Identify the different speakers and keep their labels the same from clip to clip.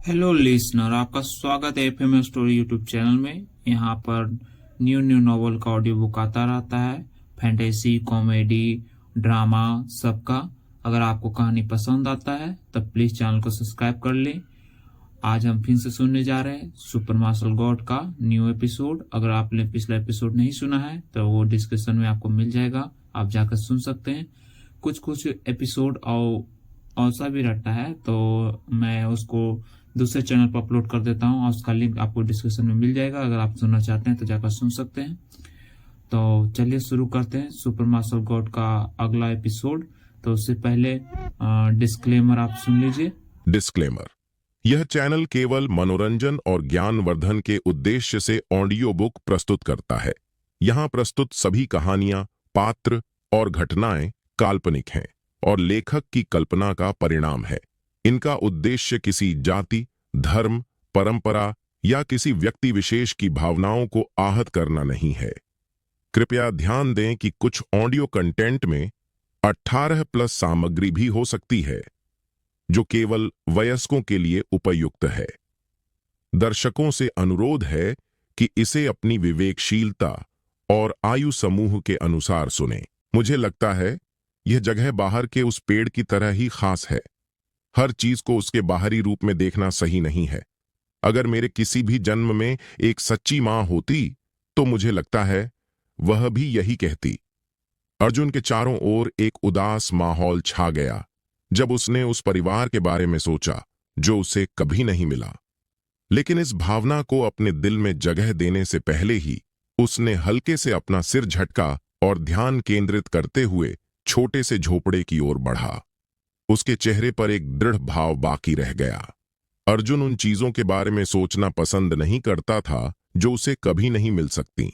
Speaker 1: Hello listener, आपका स्वागत है एफएम स्टोरी यूट्यूब चैनल में। यहाँ पर न्यू न्यू नॉवल का ऑडियो बुक आता रहता है। फैंटेसी, कॉमेडी, ड्रामा सबका। अगर आपको कहानी पसंद आता है तब प्लीज चैनल को सब्सक्राइब कर लें। आज हम फिर से सुनने जा रहे हैं सुपर मार्शल गॉड का न्यू एपिसोड। अगर आपने पिछला एपिसोड नहीं सुना है तो वो डिस्क्रिप्शन में आपको मिल जाएगा, आप जाकर सुन सकते हैं। कुछ कुछ एपिसोड और ऐसा भी रहता है तो मैं उसको दूसरे चैनल पर अपलोड कर देता हूँ और उसका लिंक आपको डिस्क्रिप्शन में मिल जाएगा। अगर आप सुनना चाहते हैं तो जाकर सुन सकते हैं। तो चलिए शुरू करते हैं सुपर मार्शल गॉड का अगला एपिसोड। तो उससे पहले डिस्क्लेमर आप सुन लीजिए।
Speaker 2: डिस्क्लेमर। यह चैनल केवल मनोरंजन और ज्ञानवर्धन के उद्देश्य से ऑडियो बुक प्रस्तुत करता है। यहाँ प्रस्तुत सभी कहानियां, पात्र और घटनाएं काल्पनिक हैं और लेखक की कल्पना का परिणाम है। इनका उद्देश्य किसी जाति, धर्म, परंपरा या किसी व्यक्ति विशेष की भावनाओं को आहत करना नहीं है। कृपया ध्यान दें कि कुछ ऑडियो कंटेंट में 18+ सामग्री भी हो सकती है, जो केवल वयस्कों के लिए उपयुक्त है। दर्शकों से अनुरोध है कि इसे अपनी विवेकशीलता और आयु समूह के अनुसार सुनें। मुझे लगता है यह जगह बाहर के उस पेड़ की तरह ही खास है। हर चीज को उसके बाहरी रूप में देखना सही नहीं है। अगर मेरे किसी भी जन्म में एक सच्ची मां होती तो मुझे लगता है वह भी यही कहती। अर्जुन के चारों ओर एक उदास माहौल छा गया जब उसने उस परिवार के बारे में सोचा जो उसे कभी नहीं मिला। लेकिन इस भावना को अपने दिल में जगह देने से पहले ही उसने हल्के से अपना सिर झटका और ध्यान केंद्रित करते हुए छोटे से झोपड़े की ओर बढ़ा। उसके चेहरे पर एक दृढ़ भाव बाकी रह गया। अर्जुन उन चीजों के बारे में सोचना पसंद नहीं करता था जो उसे कभी नहीं मिल सकती।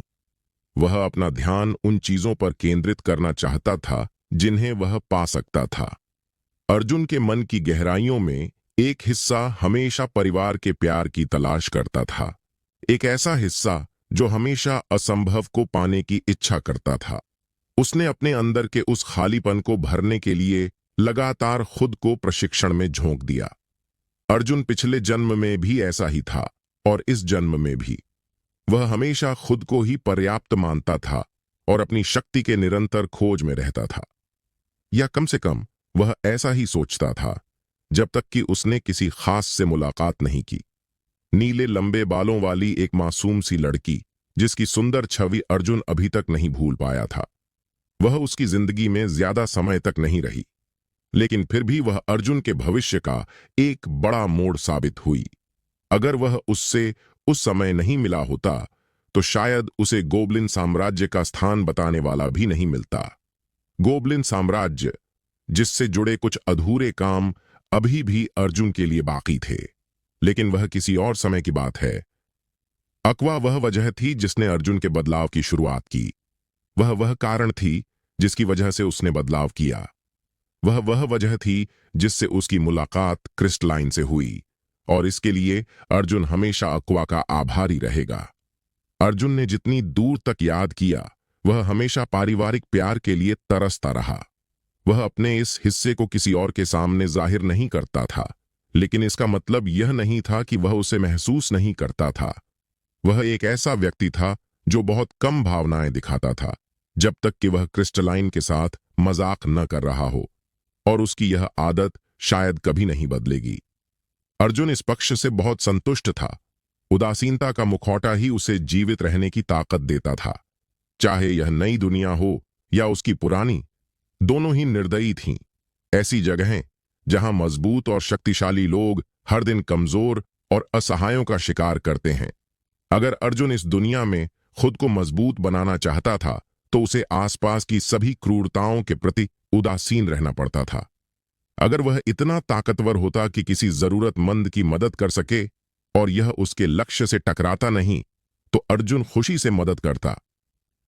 Speaker 2: वह अपना ध्यान उन चीजों पर केंद्रित करना चाहता था जिन्हें वह पा सकता था। अर्जुन के मन की गहराइयों में एक हिस्सा हमेशा परिवार के प्यार की तलाश करता था। एक ऐसा हिस्सा जो हमेशा असंभव को पाने की इच्छा करता था। उसने अपने अंदर के उस खालीपन को भरने के लिए लगातार खुद को प्रशिक्षण में झोंक दिया। अर्जुन पिछले जन्म में भी ऐसा ही था और इस जन्म में भी। वह हमेशा खुद को ही पर्याप्त मानता था और अपनी शक्ति के निरंतर खोज में रहता था। या कम से कम वह ऐसा ही सोचता था, जब तक कि उसने किसी खास से मुलाकात नहीं की। नीले लंबे बालों वाली एक मासूम सी लड़की जिसकी सुंदर छवि अर्जुन अभी तक नहीं भूल पाया था। वह उसकी जिंदगी में ज्यादा समय तक नहीं रही, लेकिन फिर भी वह अर्जुन के भविष्य का एक बड़ा मोड़ साबित हुई। अगर वह उससे उस समय नहीं मिला होता तो शायद उसे गोब्लिन साम्राज्य का स्थान बताने वाला भी नहीं मिलता। गोब्लिन साम्राज्य जिससे जुड़े कुछ अधूरे काम अभी भी अर्जुन के लिए बाकी थे, लेकिन वह किसी और समय की बात है। अक्वा वह वजह थी जिसने अर्जुन के बदलाव की शुरुआत की। वह कारण थी जिसकी वजह से उसने बदलाव किया। वह वजह थी जिससे उसकी मुलाकात क्रिस्टलाइन से हुई, और इसके लिए अर्जुन हमेशा अक्वा का आभारी रहेगा। अर्जुन ने जितनी दूर तक याद किया, वह हमेशा पारिवारिक प्यार के लिए तरसता रहा। वह अपने इस हिस्से को किसी और के सामने जाहिर नहीं करता था, लेकिन इसका मतलब यह नहीं था कि वह उसे महसूस नहीं करता था। वह एक ऐसा व्यक्ति था जो बहुत कम भावनाएं दिखाता था, जब तक कि वह क्रिस्टलाइन के साथ मजाक न कर रहा हो, और उसकी यह आदत शायद कभी नहीं बदलेगी। अर्जुन इस पक्ष से बहुत संतुष्ट था। उदासीनता का मुखौटा ही उसे जीवित रहने की ताकत देता था। चाहे यह नई दुनिया हो या उसकी पुरानी, दोनों ही निर्दयी थीं। ऐसी जगहें जहां मजबूत और शक्तिशाली लोग हर दिन कमजोर और असहायों का शिकार करते हैं। अगर अर्जुन इस दुनिया में खुद को मजबूत बनाना चाहता था तो उसे आसपास की सभी क्रूरताओं के प्रति उदासीन रहना पड़ता था। अगर वह इतना ताकतवर होता कि किसी जरूरतमंद की मदद कर सके और यह उसके लक्ष्य से टकराता नहीं, तो अर्जुन खुशी से मदद करता।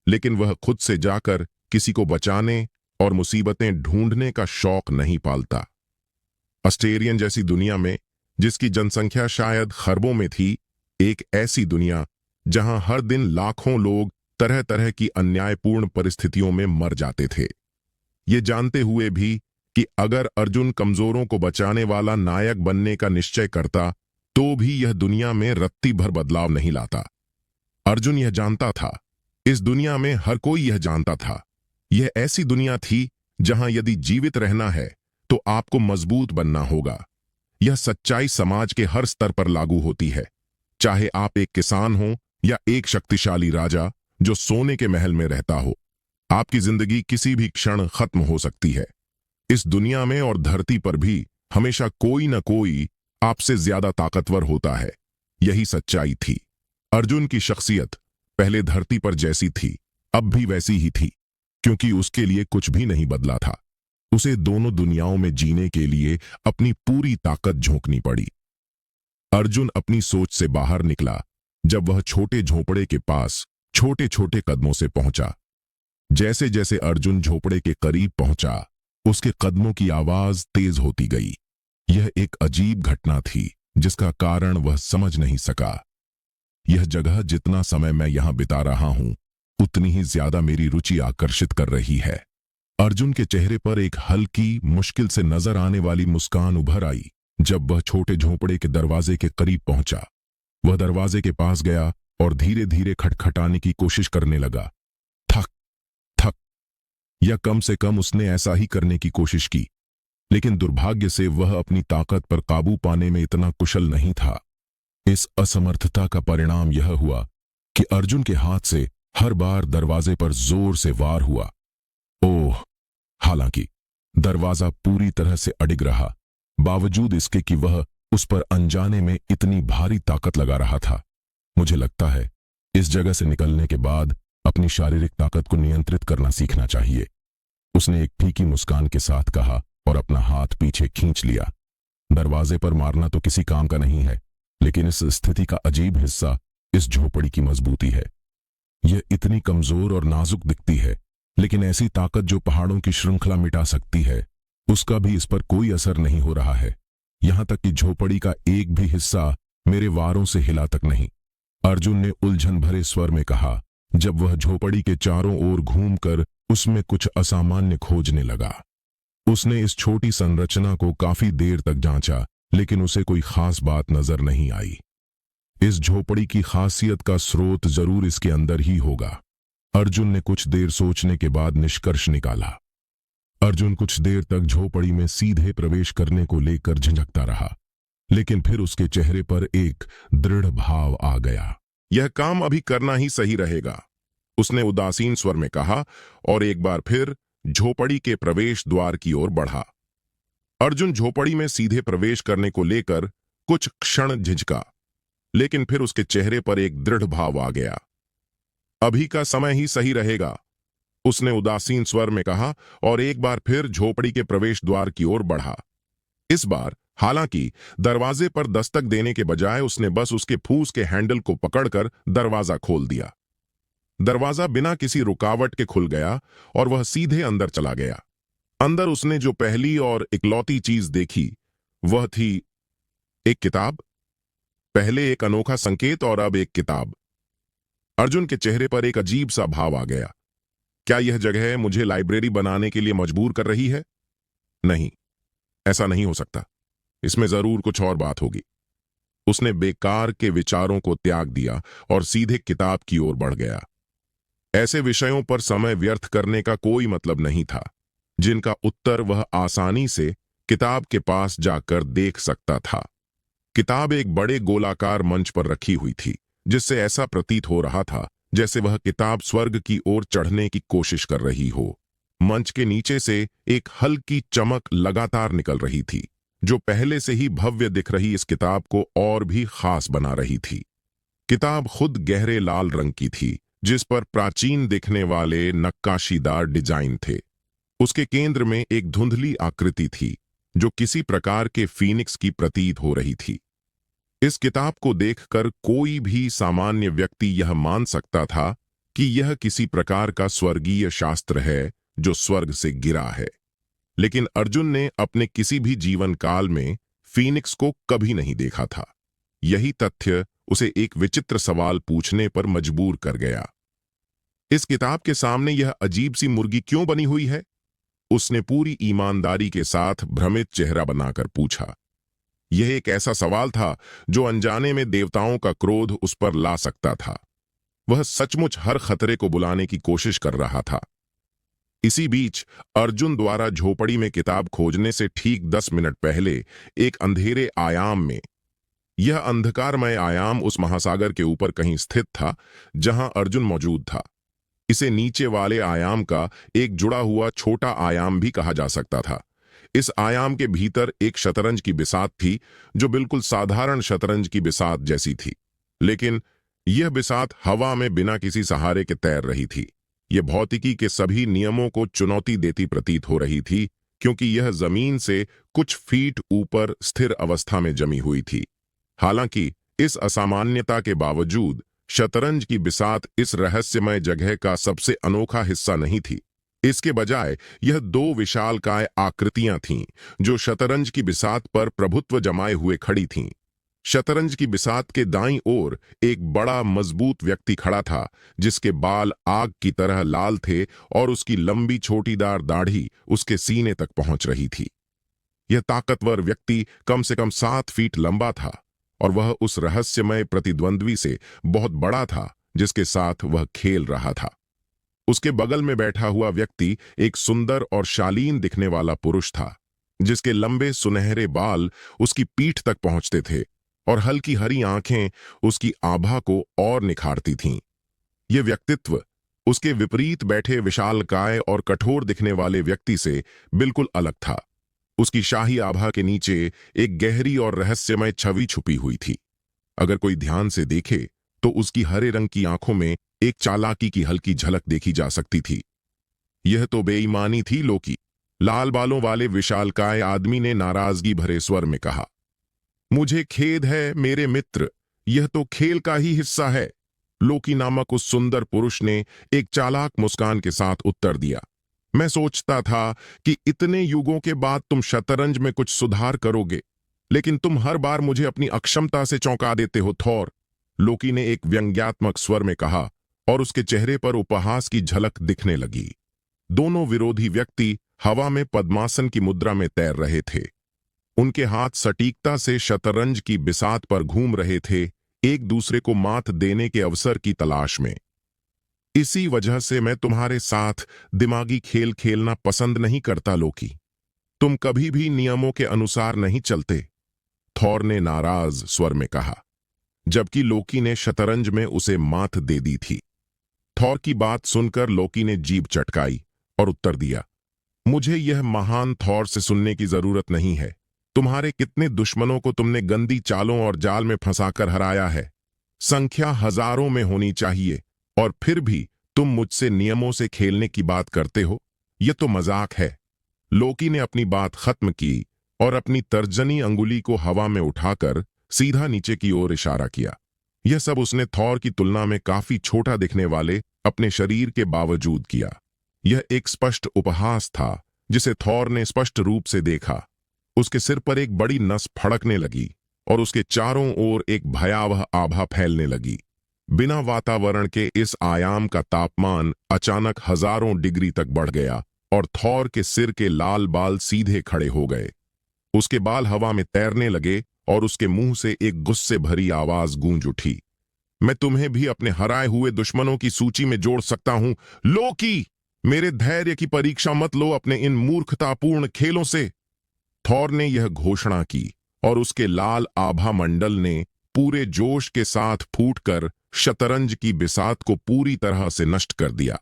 Speaker 2: लेकिन वह खुद से जाकर किसी को बचाने और मुसीबतें ढूंढने का शौक नहीं पालता। अस्टेरियन जैसी दुनिया में, जिसकी जनसंख्या शायद खरबों में थी, एक ऐसी दुनिया जहां हर दिन लाखों लोग तरह तरह की अन्यायपूर्ण परिस्थितियों में मर जाते थे। ये जानते हुए भी कि अगर अर्जुन कमजोरों को बचाने वाला नायक बनने का निश्चय करता तो भी यह दुनिया में रत्ती भर बदलाव नहीं लाता। अर्जुन यह जानता था, इस दुनिया में हर कोई यह जानता था, यह ऐसी दुनिया थी जहां यदि जीवित रहना है तो आपको मजबूत बनना होगा। यह सच्चाई समाज के हर स्तर पर लागू होती है, चाहे आप एक किसान हो या एक शक्तिशाली राजा जो सोने के महल में रहता हो। आपकी जिंदगी किसी भी क्षण खत्म हो सकती है। इस दुनिया में और धरती पर भी हमेशा कोई न कोई आपसे ज्यादा ताकतवर होता है। यही सच्चाई थी। अर्जुन की शख्सियत पहले धरती पर जैसी थी, अब भी वैसी ही थी, क्योंकि उसके लिए कुछ भी नहीं बदला था। उसे दोनों दुनियाओं में जीने के लिए अपनी पूरी ताकत झोंकनी पड़ी। अर्जुन अपनी सोच से बाहर निकला जब वह छोटे झोपड़े के पास छोटे छोटे कदमों से पहुंचा। जैसे जैसे अर्जुन झोपड़े के करीब पहुंचा, उसके कदमों की आवाज तेज होती गई। यह एक अजीब घटना थी जिसका कारण वह समझ नहीं सका। यह जगह जितना समय मैं यहां बिता रहा हूं, उतनी ही ज्यादा मेरी रुचि आकर्षित कर रही है। अर्जुन के चेहरे पर एक हल्की, मुश्किल से नजर आने वाली मुस्कान उभर आई जब वह छोटे झोपड़े के दरवाजे के करीब पहुंचा। वह दरवाजे के पास गया और धीरे धीरे खटखटाने की कोशिश करने लगा। थक थक, या कम से कम उसने ऐसा ही करने की कोशिश की, लेकिन दुर्भाग्य से वह अपनी ताकत पर काबू पाने में इतना कुशल नहीं था। इस असमर्थता का परिणाम यह हुआ कि अर्जुन के हाथ से हर बार दरवाजे पर जोर से वार हुआ। ओह! हालांकि दरवाजा पूरी तरह से अडिग रहा, बावजूद इसके कि वह उस पर अनजाने में इतनी भारी ताकत लगा रहा था। मुझे लगता है इस जगह से निकलने के बाद अपनी शारीरिक ताकत को नियंत्रित करना सीखना चाहिए, उसने एक फीकी मुस्कान के साथ कहा और अपना हाथ पीछे खींच लिया। दरवाजे पर मारना तो किसी काम का नहीं है, लेकिन इस स्थिति का अजीब हिस्सा इस झोपड़ी की मजबूती है। यह इतनी कमजोर और नाजुक दिखती है, लेकिन ऐसी ताकत जो पहाड़ों की श्रृंखला मिटा सकती है, उसका भी इस पर कोई असर नहीं हो रहा है। यहां तक कि झोपड़ी का एक भी हिस्सा मेरे वारों से हिला तक नहीं, अर्जुन ने उलझन भरे स्वर में कहा, जब वह झोपड़ी के चारों ओर घूमकर उसमें कुछ असामान्य खोजने लगा। उसने इस छोटी संरचना को काफी देर तक जांचा, लेकिन उसे कोई खास बात नजर नहीं आई। इस झोपड़ी की खासियत का स्रोत जरूर इसके अंदर ही होगा। अर्जुन ने कुछ देर सोचने के बाद निष्कर्ष निकाला। अर्जुन कुछ देर तक झोपड़ी में सीधे प्रवेश करने को लेकर झिझकता रहा, लेकिन फिर उसके चेहरे पर एक दृढ़ भाव आ गया। यह काम अभी करना ही सही रहेगा, उसने उदासीन स्वर में कहा और एक बार फिर झोपड़ी के प्रवेश द्वार की ओर बढ़ा। अर्जुन झोपड़ी में सीधे प्रवेश करने को लेकर कुछ क्षण झिझका, लेकिन फिर उसके चेहरे पर एक दृढ़ भाव आ गया। अभी का समय ही सही रहेगा, उसने उदासीन स्वर में कहा और एक बार फिर झोपड़ी के प्रवेश द्वार की ओर बढ़ा। इस बार हालांकि दरवाजे पर दस्तक देने के बजाय उसने बस उसके फूस के हैंडल को पकड़कर दरवाजा खोल दिया। दरवाजा बिना किसी रुकावट के खुल गया और वह सीधे अंदर चला गया। अंदर उसने जो पहली और इकलौती चीज देखी वह थी एक किताब। पहले एक अनोखा संकेत और अब एक किताब। अर्जुन के चेहरे पर एक अजीब सा भाव आ गया। क्या यह जगह मुझे लाइब्रेरी बनाने के लिए मजबूर कर रही है? नहीं, ऐसा नहीं हो सकता, इसमें जरूर कुछ और बात होगी। उसने बेकार के विचारों को त्याग दिया और सीधे किताब की ओर बढ़ गया। ऐसे विषयों पर समय व्यर्थ करने का कोई मतलब नहीं था जिनका उत्तर वह आसानी से किताब के पास जाकर देख सकता था। किताब एक बड़े गोलाकार मंच पर रखी हुई थी, जिससे ऐसा प्रतीत हो रहा था जैसे वह किताब स्वर्ग की ओर चढ़ने की कोशिश कर रही हो। मंच के नीचे से एक हल्की चमक लगातार निकल रही थी, जो पहले से ही भव्य दिख रही इस किताब को और भी खास बना रही थी। किताब खुद गहरे लाल रंग की थी, जिस पर प्राचीन दिखने वाले नक्काशीदार डिजाइन थे। उसके केंद्र में एक धुंधली आकृति थी जो किसी प्रकार के फीनिक्स की प्रतीत हो रही थी। इस किताब को देखकर कोई भी सामान्य व्यक्ति यह मान सकता था कि यह किसी प्रकार का स्वर्गीय शास्त्र है जो स्वर्ग से गिरा है। लेकिन अर्जुन ने अपने किसी भी जीवन काल में फीनिक्स को कभी नहीं देखा था। यही तथ्य उसे एक विचित्र सवाल पूछने पर मजबूर कर गया। इस किताब के सामने यह अजीब सी मुर्गी क्यों बनी हुई है? उसने पूरी ईमानदारी के साथ भ्रमित चेहरा बनाकर पूछा। यह एक ऐसा सवाल था जो अनजाने में देवताओं का क्रोध उस पर ला सकता था। वह सचमुच हर खतरे को बुलाने की कोशिश कर रहा था। इसी बीच अर्जुन द्वारा झोपड़ी में किताब खोजने से ठीक 10 मिनट पहले एक अंधेरे आयाम में, यह अंधकारमय आयाम उस महासागर के ऊपर कहीं स्थित था जहां अर्जुन मौजूद था। इसे नीचे वाले आयाम का एक जुड़ा हुआ छोटा आयाम भी कहा जा सकता था। इस आयाम के भीतर एक शतरंज की बिसात थी जो बिल्कुल साधारण शतरंज की बिसात जैसी थी, लेकिन यह बिसात हवा में बिना किसी सहारे के तैर रही थी। यह भौतिकी के सभी नियमों को चुनौती देती प्रतीत हो रही थी, क्योंकि यह जमीन से कुछ फीट ऊपर स्थिर अवस्था में जमी हुई थी। हालांकि इस असामान्यता के बावजूद शतरंज की बिसात इस रहस्यमय जगह का सबसे अनोखा हिस्सा नहीं थी। इसके बजाय यह दो विशालकाय आकृतियां थीं जो शतरंज की बिसात पर प्रभुत्व जमाए हुए खड़ी थीं। शतरंज की बिसात के दाईं ओर एक बड़ा मजबूत व्यक्ति खड़ा था जिसके बाल आग की तरह लाल थे और उसकी लंबी छोटीदार दाढ़ी उसके सीने तक पहुंच रही थी। यह ताकतवर व्यक्ति कम से कम 7 फीट लंबा था और वह उस रहस्यमय प्रतिद्वंद्वी से बहुत बड़ा था जिसके साथ वह खेल रहा था। उसके बगल में बैठा हुआ व्यक्ति एक सुंदर और शालीन दिखने वाला पुरुष था जिसके लंबे सुनहरे बाल उसकी पीठ तक पहुंचते थे और हल्की हरी आंखें उसकी आभा को और निखारती थीं। यह व्यक्तित्व उसके विपरीत बैठे विशालकाय और कठोर दिखने वाले व्यक्ति से बिल्कुल अलग था। उसकी शाही आभा के नीचे एक गहरी और रहस्यमय छवि छुपी हुई थी। अगर कोई ध्यान से देखे तो उसकी हरे रंग की आंखों में एक चालाकी की हल्की झलक देखी जा सकती थी। यह तो बेईमानी थी लोकी, लाल बालों वाले विशालकाय आदमी ने नाराजगी भरे स्वर में कहा। मुझे खेद है मेरे मित्र, यह तो खेल का ही हिस्सा है, लोकी नामक उस सुंदर पुरुष ने एक चालाक मुस्कान के साथ उत्तर दिया। मैं सोचता था कि इतने युगों के बाद तुम शतरंज में कुछ सुधार करोगे, लेकिन तुम हर बार मुझे अपनी अक्षमता से चौंका देते हो थॉर, लोकी ने एक व्यंग्यात्मक स्वर में कहा और उसके चेहरे पर उपहास की झलक दिखने लगी। दोनों विरोधी व्यक्ति हवा में पद्मासन की मुद्रा में तैर रहे थे। उनके हाथ सटीकता से शतरंज की बिसात पर घूम रहे थे, एक दूसरे को मात देने के अवसर की तलाश में। इसी वजह से मैं तुम्हारे साथ दिमागी खेल खेलना पसंद नहीं करता लोकी। तुम कभी भी नियमों के अनुसार नहीं चलते, थॉर ने नाराज स्वर में कहा, जबकि लोकी ने शतरंज में उसे मात दे दी थी। थॉर की बात सुनकर लोकी ने जीभ चटकाई और उत्तर दिया, मुझे यह महान थॉर से सुनने की जरूरत नहीं है। तुम्हारे कितने दुश्मनों को तुमने गंदी चालों और जाल में फंसाकर हराया है। संख्या हजारों में होनी चाहिए और फिर भी तुम मुझसे नियमों से खेलने की बात करते हो। यह तो मजाक है। लोकी ने अपनी बात खत्म की और अपनी तर्जनी अंगुली को हवा में उठाकर सीधा नीचे की ओर इशारा किया। यह सब उसने थॉर की तुलना में काफी छोटा दिखने वाले अपने शरीर के बावजूद किया। यह एक स्पष्ट उपहास था जिसे थॉर ने स्पष्ट रूप से देखा। उसके सिर पर एक बड़ी नस फड़कने लगी और उसके चारों ओर एक भयावह आभा फैलने लगी। बिना वातावरण के इस आयाम का तापमान अचानक हजारों डिग्री तक बढ़ गया और थॉर के सिर के लाल बाल सीधे खड़े हो गए। उसके बाल हवा में तैरने लगे और उसके मुंह से एक गुस्से भरी आवाज गूंज उठी, मैं तुम्हें भी अपने हराए हुए दुश्मनों की सूची में जोड़ सकता हूं। लोकी, मेरे धैर्य की परीक्षा मत लो अपने इन मूर्खतापूर्ण खेलों से। थॉर ने यह घोषणा की और उसके लाल आभा मंडल ने पूरे जोश के साथ फूटकर शतरंज की बिसात को पूरी तरह से नष्ट कर दिया।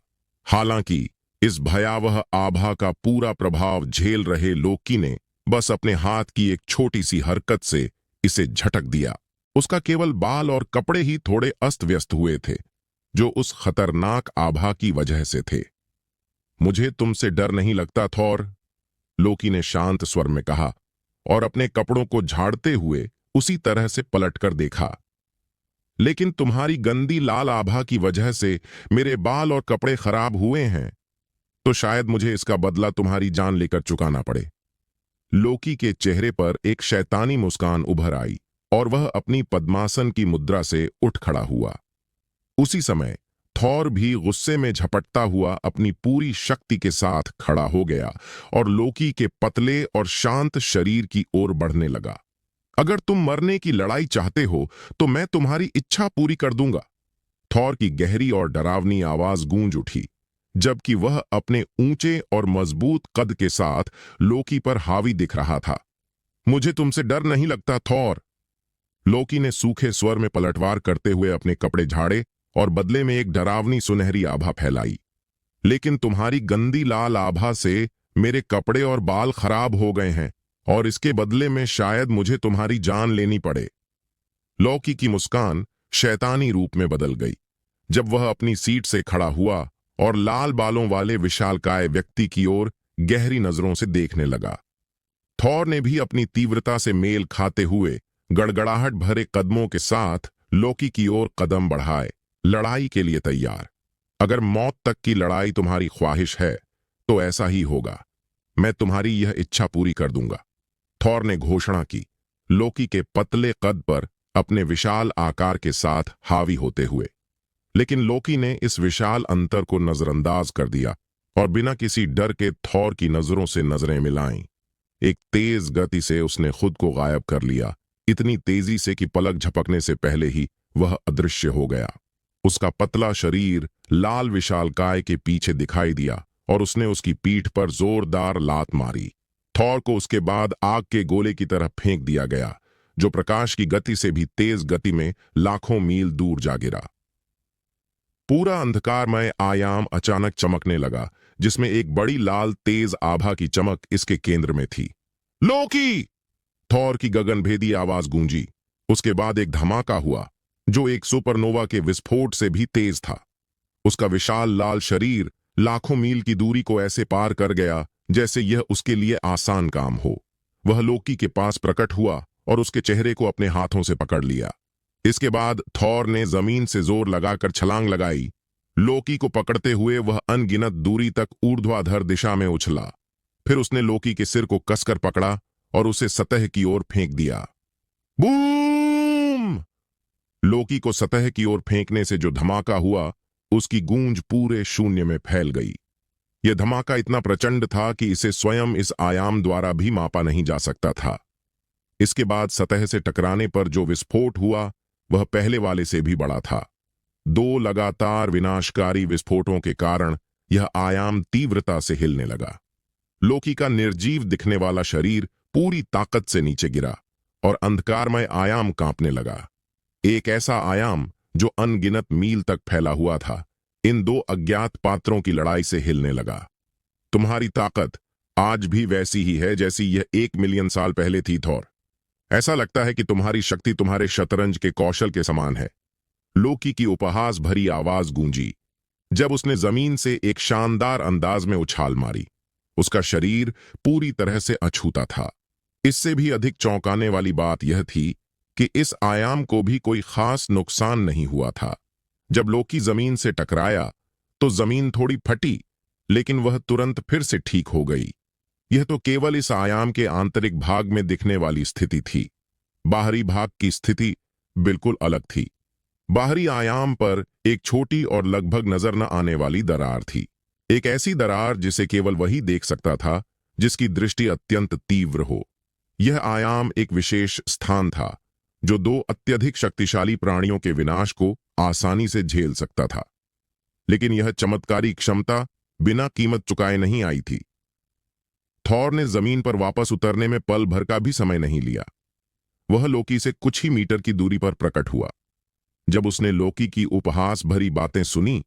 Speaker 2: हालांकि इस भयावह आभा का पूरा प्रभाव झेल रहे लोकी ने बस अपने हाथ की एक छोटी सी हरकत से इसे झटक दिया। उसका केवल बाल और कपड़े ही थोड़े अस्त व्यस्त हुए थे, जो उस खतरनाक आभा की वजह से थे। मुझे तुमसे डर नहीं लगता थॉर, लोकी ने शांत स्वर में कहा और अपने कपड़ों को झाड़ते हुए उसी तरह से पलटकर देखा। लेकिन तुम्हारी गंदी लाल आभा की वजह से मेरे बाल और कपड़े खराब हुए हैं, तो शायद मुझे इसका बदला तुम्हारी जान लेकर चुकाना पड़े। लोकी के चेहरे पर एक शैतानी मुस्कान उभर आई और वह अपनी पद्मासन की मुद्रा से उठ खड़ा हुआ। उसी समय थॉर भी गुस्से में झपटता हुआ अपनी पूरी शक्ति के साथ खड़ा हो गया और लोकी के पतले और शांत शरीर की ओर बढ़ने लगा। अगर तुम मरने की लड़ाई चाहते हो तो मैं तुम्हारी इच्छा पूरी कर दूंगा। थॉर की गहरी और डरावनी आवाज गूंज उठी, जबकि वह अपने ऊंचे और मजबूत कद के साथ लोकी पर हावी दिख रहा था। मुझे तुमसे डर नहीं लगता थॉर। लोकी ने सूखे स्वर में पलटवार करते हुए अपने कपड़े झाड़े और बदले में एक डरावनी सुनहरी आभा फैलाई। लेकिन तुम्हारी गंदी लाल आभा से मेरे कपड़े और बाल खराब हो गए हैं और इसके बदले में शायद मुझे तुम्हारी जान लेनी पड़े। लौकी की मुस्कान शैतानी रूप में बदल गई जब वह अपनी सीट से खड़ा हुआ और लाल बालों वाले विशालकाय व्यक्ति की ओर गहरी नजरों से देखने लगा। थॉर ने भी अपनी तीव्रता से मेल खाते हुए गड़गड़ाहट भरे कदमों के साथ लोकी की ओर कदम बढ़ाए, लड़ाई के लिए तैयार। अगर मौत तक की लड़ाई तुम्हारी ख्वाहिश है तो ऐसा ही होगा। मैं तुम्हारी यह इच्छा पूरी कर दूंगा, थॉर ने घोषणा की, लोकी के पतले कद पर अपने विशाल आकार के साथ हावी होते हुए। लेकिन लोकी ने इस विशाल अंतर को नजरअंदाज कर दिया और बिना किसी डर के थॉर की नजरों से नजरें मिलाईं। एक तेज गति से उसने खुद को गायब कर लिया, इतनी तेजी से कि पलक झपकने से पहले ही वह अदृश्य हो गया। उसका पतला शरीर लाल विशालकाय के पीछे दिखाई दिया और उसने उसकी पीठ पर जोरदार लात मारी। थॉर को उसके बाद आग के गोले की तरह फेंक दिया गया, जो प्रकाश की गति से भी तेज गति में लाखों मील दूर जा गिरा। पूरा अंधकारमय आयाम अचानक चमकने लगा, जिसमें एक बड़ी लाल तेज आभा की चमक इसके केंद्र में थी। लोकी! थॉर की गगनभेदी आवाज गूंजी। उसके बाद एक धमाका हुआ जो एक सुपरनोवा के विस्फोट से भी तेज था। उसका विशाल लाल शरीर लाखों मील की दूरी को ऐसे पार कर गया जैसे यह उसके लिए आसान काम हो। वह लोकी के पास प्रकट हुआ और उसके चेहरे को अपने हाथों से पकड़ लिया। इसके बाद थॉर ने जमीन से जोर लगाकर छलांग लगाई। लोकी को पकड़ते हुए वह अनगिनत दूरी तक ऊर्ध्वाधर दिशा में उछला। फिर उसने लोकी के सिर को कसकर पकड़ा और उसे सतह की ओर फेंक दिया। बूम! लोकी को सतह की ओर फेंकने से जो धमाका हुआ, उसकी गूंज पूरे शून्य में फैल गई। यह धमाका इतना प्रचंड था कि इसे स्वयं इस आयाम द्वारा भी मापा नहीं जा सकता था। इसके बाद सतह से टकराने पर जो विस्फोट हुआ वह पहले वाले से भी बड़ा था। 2 लगातार विनाशकारी विस्फोटों के कारण यह आयाम तीव्रता से हिलने लगा। लोकी का निर्जीव दिखने वाला शरीर पूरी ताकत से नीचे गिरा और अंधकारमय आयाम कांपने लगा। एक ऐसा आयाम जो अनगिनत मील तक फैला हुआ था, इन 2 अज्ञात पात्रों की लड़ाई से हिलने लगा। तुम्हारी ताकत आज भी वैसी ही है जैसी यह 1 मिलियन साल पहले थी थॉर। ऐसा लगता है कि तुम्हारी शक्ति तुम्हारे शतरंज के कौशल के समान है। लोकी की उपहास भरी आवाज गूंजी जब उसने जमीन से एक शानदार अंदाज में उछाल मारी। उसका शरीर पूरी तरह से अछूता था। इससे भी अधिक चौंकाने वाली बात यह थी कि इस आयाम को भी कोई खास नुकसान नहीं हुआ था। जब लोकी जमीन से टकराया तो जमीन थोड़ी फटी, लेकिन वह तुरंत फिर से ठीक हो गई। यह तो केवल इस आयाम के आंतरिक भाग में दिखने वाली स्थिति थी। बाहरी भाग की स्थिति बिल्कुल अलग थी। बाहरी आयाम पर एक छोटी और लगभग नजर न आने वाली दरार थी। एक ऐसी दरार जिसे केवल वही देख सकता था जिसकी दृष्टि अत्यंत तीव्र हो। यह आयाम एक विशेष स्थान था जो 2 अत्यधिक शक्तिशाली प्राणियों के विनाश को आसानी से झेल सकता था। लेकिन यह चमत्कारी क्षमता बिना कीमत चुकाए नहीं आई थी। थॉर ने जमीन पर वापस उतरने में पल भर का भी समय नहीं लिया। वह लोकी से कुछ ही मीटर की दूरी पर प्रकट हुआ। जब उसने लोकी की उपहास भरी बातें सुनी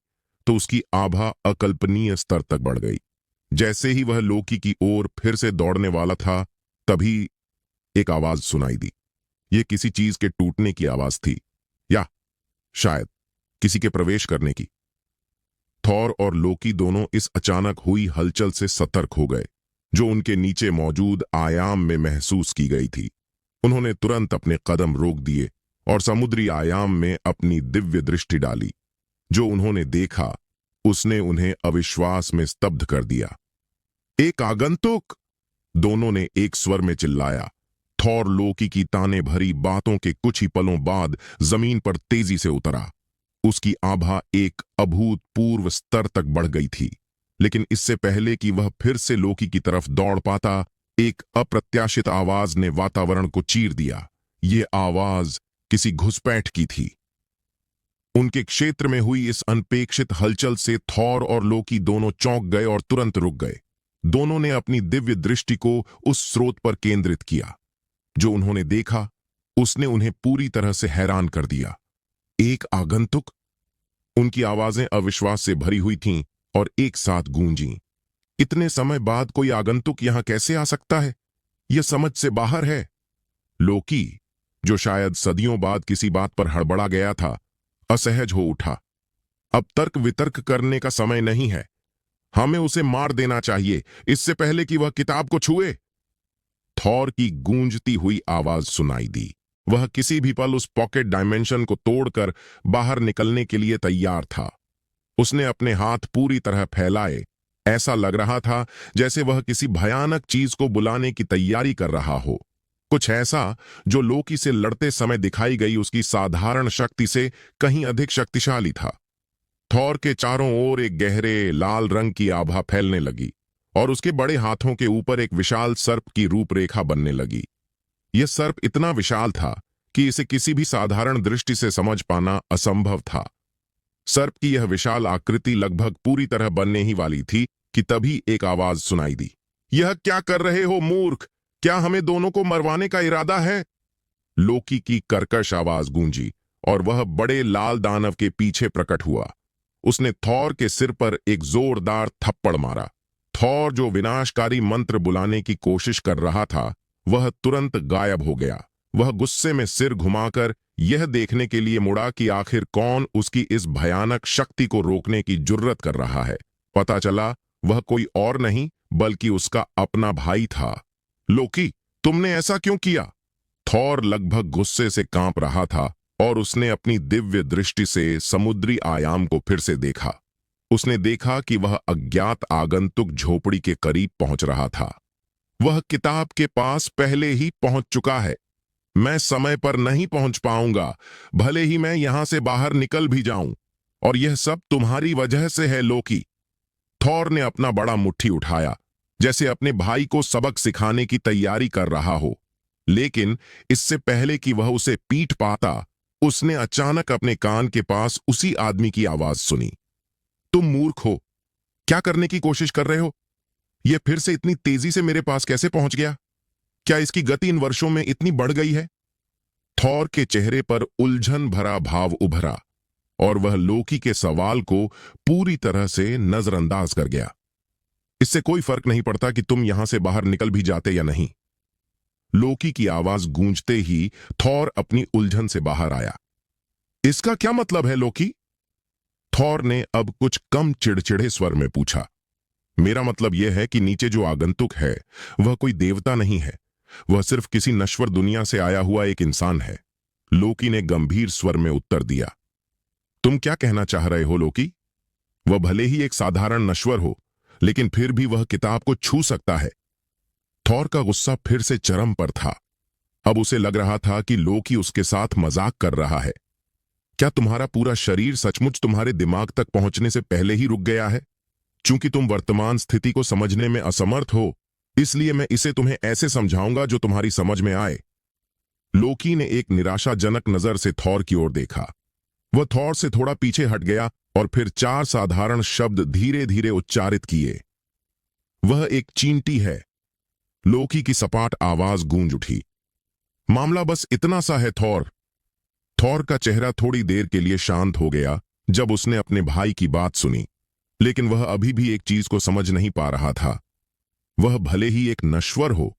Speaker 2: तो उसकी आभा अकल्पनीय स्तर तक बढ़ गई। जैसे ही वह लोकी की ओर फिर से दौड़ने वाला था, तभी एक आवाज सुनाई दी। यह किसी चीज के टूटने की आवाज थी, या शायद किसी के प्रवेश करने की। थॉर और लोकी दोनों इस अचानक हुई हलचल से सतर्क हो गए, जो उनके नीचे मौजूद आयाम में महसूस की गई थी। उन्होंने तुरंत अपने कदम रोक दिए और समुद्री आयाम में अपनी दिव्य दृष्टि डाली। जो उन्होंने देखा उसने उन्हें अविश्वास में स्तब्ध कर दिया। एक आगंतुक! दोनों ने एक स्वर में चिल्लाया। थॉर लोकी की ताने भरी बातों के कुछ ही पलों बाद जमीन पर तेजी से उतरा। उसकी आभा एक अभूतपूर्व स्तर तक बढ़ गई थी, लेकिन इससे पहले कि वह फिर से लोकी की तरफ दौड़ पाता, एक अप्रत्याशित आवाज ने वातावरण को चीर दिया। ये आवाज किसी घुसपैठ की थी। उनके क्षेत्र में हुई इस अनपेक्षित हलचल से थॉर और लोकी दोनों चौंक गए और तुरंत रुक गए। दोनों ने अपनी दिव्य दृष्टि को उस स्रोत पर केंद्रित किया। जो उन्होंने देखा उसने उन्हें पूरी तरह से हैरान कर दिया। एक आगंतुक। उनकी आवाजें अविश्वास से भरी हुई थीं और एक साथ गूंजीं। इतने समय बाद कोई आगंतुक यहां कैसे आ सकता है? यह समझ से बाहर है। लोकी, जो शायद सदियों बाद किसी बात पर हड़बड़ा गया था, असहज हो उठा। अब तर्क वितर्क करने का समय नहीं है। हमें उसे मार देना चाहिए इससे पहले कि वह किताब को छुए। थॉर की गूंजती हुई आवाज सुनाई दी। वह किसी भी पल उस पॉकेट डायमेंशन को तोड़कर बाहर निकलने के लिए तैयार था। उसने अपने हाथ पूरी तरह फैलाए। ऐसा लग रहा था जैसे वह किसी भयानक चीज को बुलाने की तैयारी कर रहा हो। कुछ ऐसा जो लोकी से लड़ते समय दिखाई गई उसकी साधारण शक्ति से कहीं अधिक शक्तिशाली था। थॉर के चारों ओर एक गहरे लाल रंग की आभा फैलने लगी और उसके बड़े हाथों के ऊपर एक विशाल सर्प की रूपरेखा बनने लगी। यह सर्प इतना विशाल था कि इसे किसी भी साधारण दृष्टि से समझ पाना असंभव था। सर्प की यह विशाल आकृति लगभग पूरी तरह बनने ही वाली थी कि तभी एक आवाज सुनाई दी। यह क्या कर रहे हो मूर्ख? क्या हमें दोनों को मरवाने का इरादा है? लोकी की कर्कश आवाज गूंजी और वह बड़े लाल दानव के पीछे प्रकट हुआ। उसने थॉर के सिर पर एक जोरदार थप्पड़ मारा। थॉर, जो विनाशकारी मंत्र बुलाने की कोशिश कर रहा था, वह तुरंत गायब हो गया। वह गुस्से में सिर घुमाकर यह देखने के लिए मुड़ा कि आखिर कौन उसकी इस भयानक शक्ति को रोकने की जुर्रत कर रहा है। पता चला वह कोई और नहीं बल्कि उसका अपना भाई था। लोकी, तुमने ऐसा क्यों किया? थॉर लगभग गुस्से से कांप रहा था और उसने अपनी दिव्य दृष्टि से समुद्री आयाम को फिर से देखा। उसने देखा कि वह अज्ञात आगंतुक झोपड़ी के करीब पहुंच रहा था। वह किताब के पास पहले ही पहुंच चुका है। मैं समय पर नहीं पहुंच पाऊंगा, भले ही मैं यहां से बाहर निकल भी जाऊं। और यह सब तुम्हारी वजह से है लोकी। थॉर ने अपना बड़ा मुट्ठी उठाया, जैसे अपने भाई को सबक सिखाने की तैयारी कर रहा हो। लेकिन इससे पहले कि वह उसे पीट पाता, उसने अचानक अपने कान के पास उसी आदमी की आवाज सुनी। तुम मूर्ख हो। क्या करने की कोशिश कर रहे हो? यह फिर से इतनी तेजी से मेरे पास कैसे पहुंच गया? क्या इसकी गति इन वर्षों में इतनी बढ़ गई है? थॉर के चेहरे पर उलझन भरा भाव उभरा और वह लोकी के सवाल को पूरी तरह से नजरअंदाज कर गया। इससे कोई फर्क नहीं पड़ता कि तुम यहां से बाहर निकल भी जाते या नहीं। लोकी की आवाज गूंजते ही थॉर अपनी उलझन से बाहर आया। इसका क्या मतलब है लोकी? थॉर ने अब कुछ कम चिड़चिड़े स्वर में पूछा। मेरा मतलब यह है कि नीचे जो आगंतुक है वह कोई देवता नहीं है। वह सिर्फ किसी नश्वर दुनिया से आया हुआ एक इंसान है। लोकी ने गंभीर स्वर में उत्तर दिया। तुम क्या कहना चाह रहे हो लोकी? वह भले ही एक साधारण नश्वर हो, लेकिन फिर भी वह किताब को छू सकता है। थॉर का गुस्सा फिर से चरम पर था। अब उसे लग रहा था कि लोकी उसके साथ मजाक कर रहा है। क्या तुम्हारा पूरा शरीर सचमुच तुम्हारे दिमाग तक पहुंचने से पहले ही रुक गया है? चूंकि तुम वर्तमान स्थिति को समझने में असमर्थ हो, इसलिए मैं इसे तुम्हें ऐसे समझाऊंगा जो तुम्हारी समझ में आए। लोकी ने एक निराशाजनक नजर से थॉर की ओर देखा। वह थॉर से थोड़ा पीछे हट गया और फिर 4 साधारण शब्द धीरे धीरे उच्चारित किए। वह एक चींटी है। लोकी की सपाट आवाज गूंज उठी। मामला बस इतना सा है थॉर। थॉर का चेहरा थोड़ी देर के लिए शांत हो गया जब उसने अपने भाई की बात सुनी, लेकिन वह अभी भी एक चीज को समझ नहीं पा रहा था। वह भले ही एक नश्वर हो,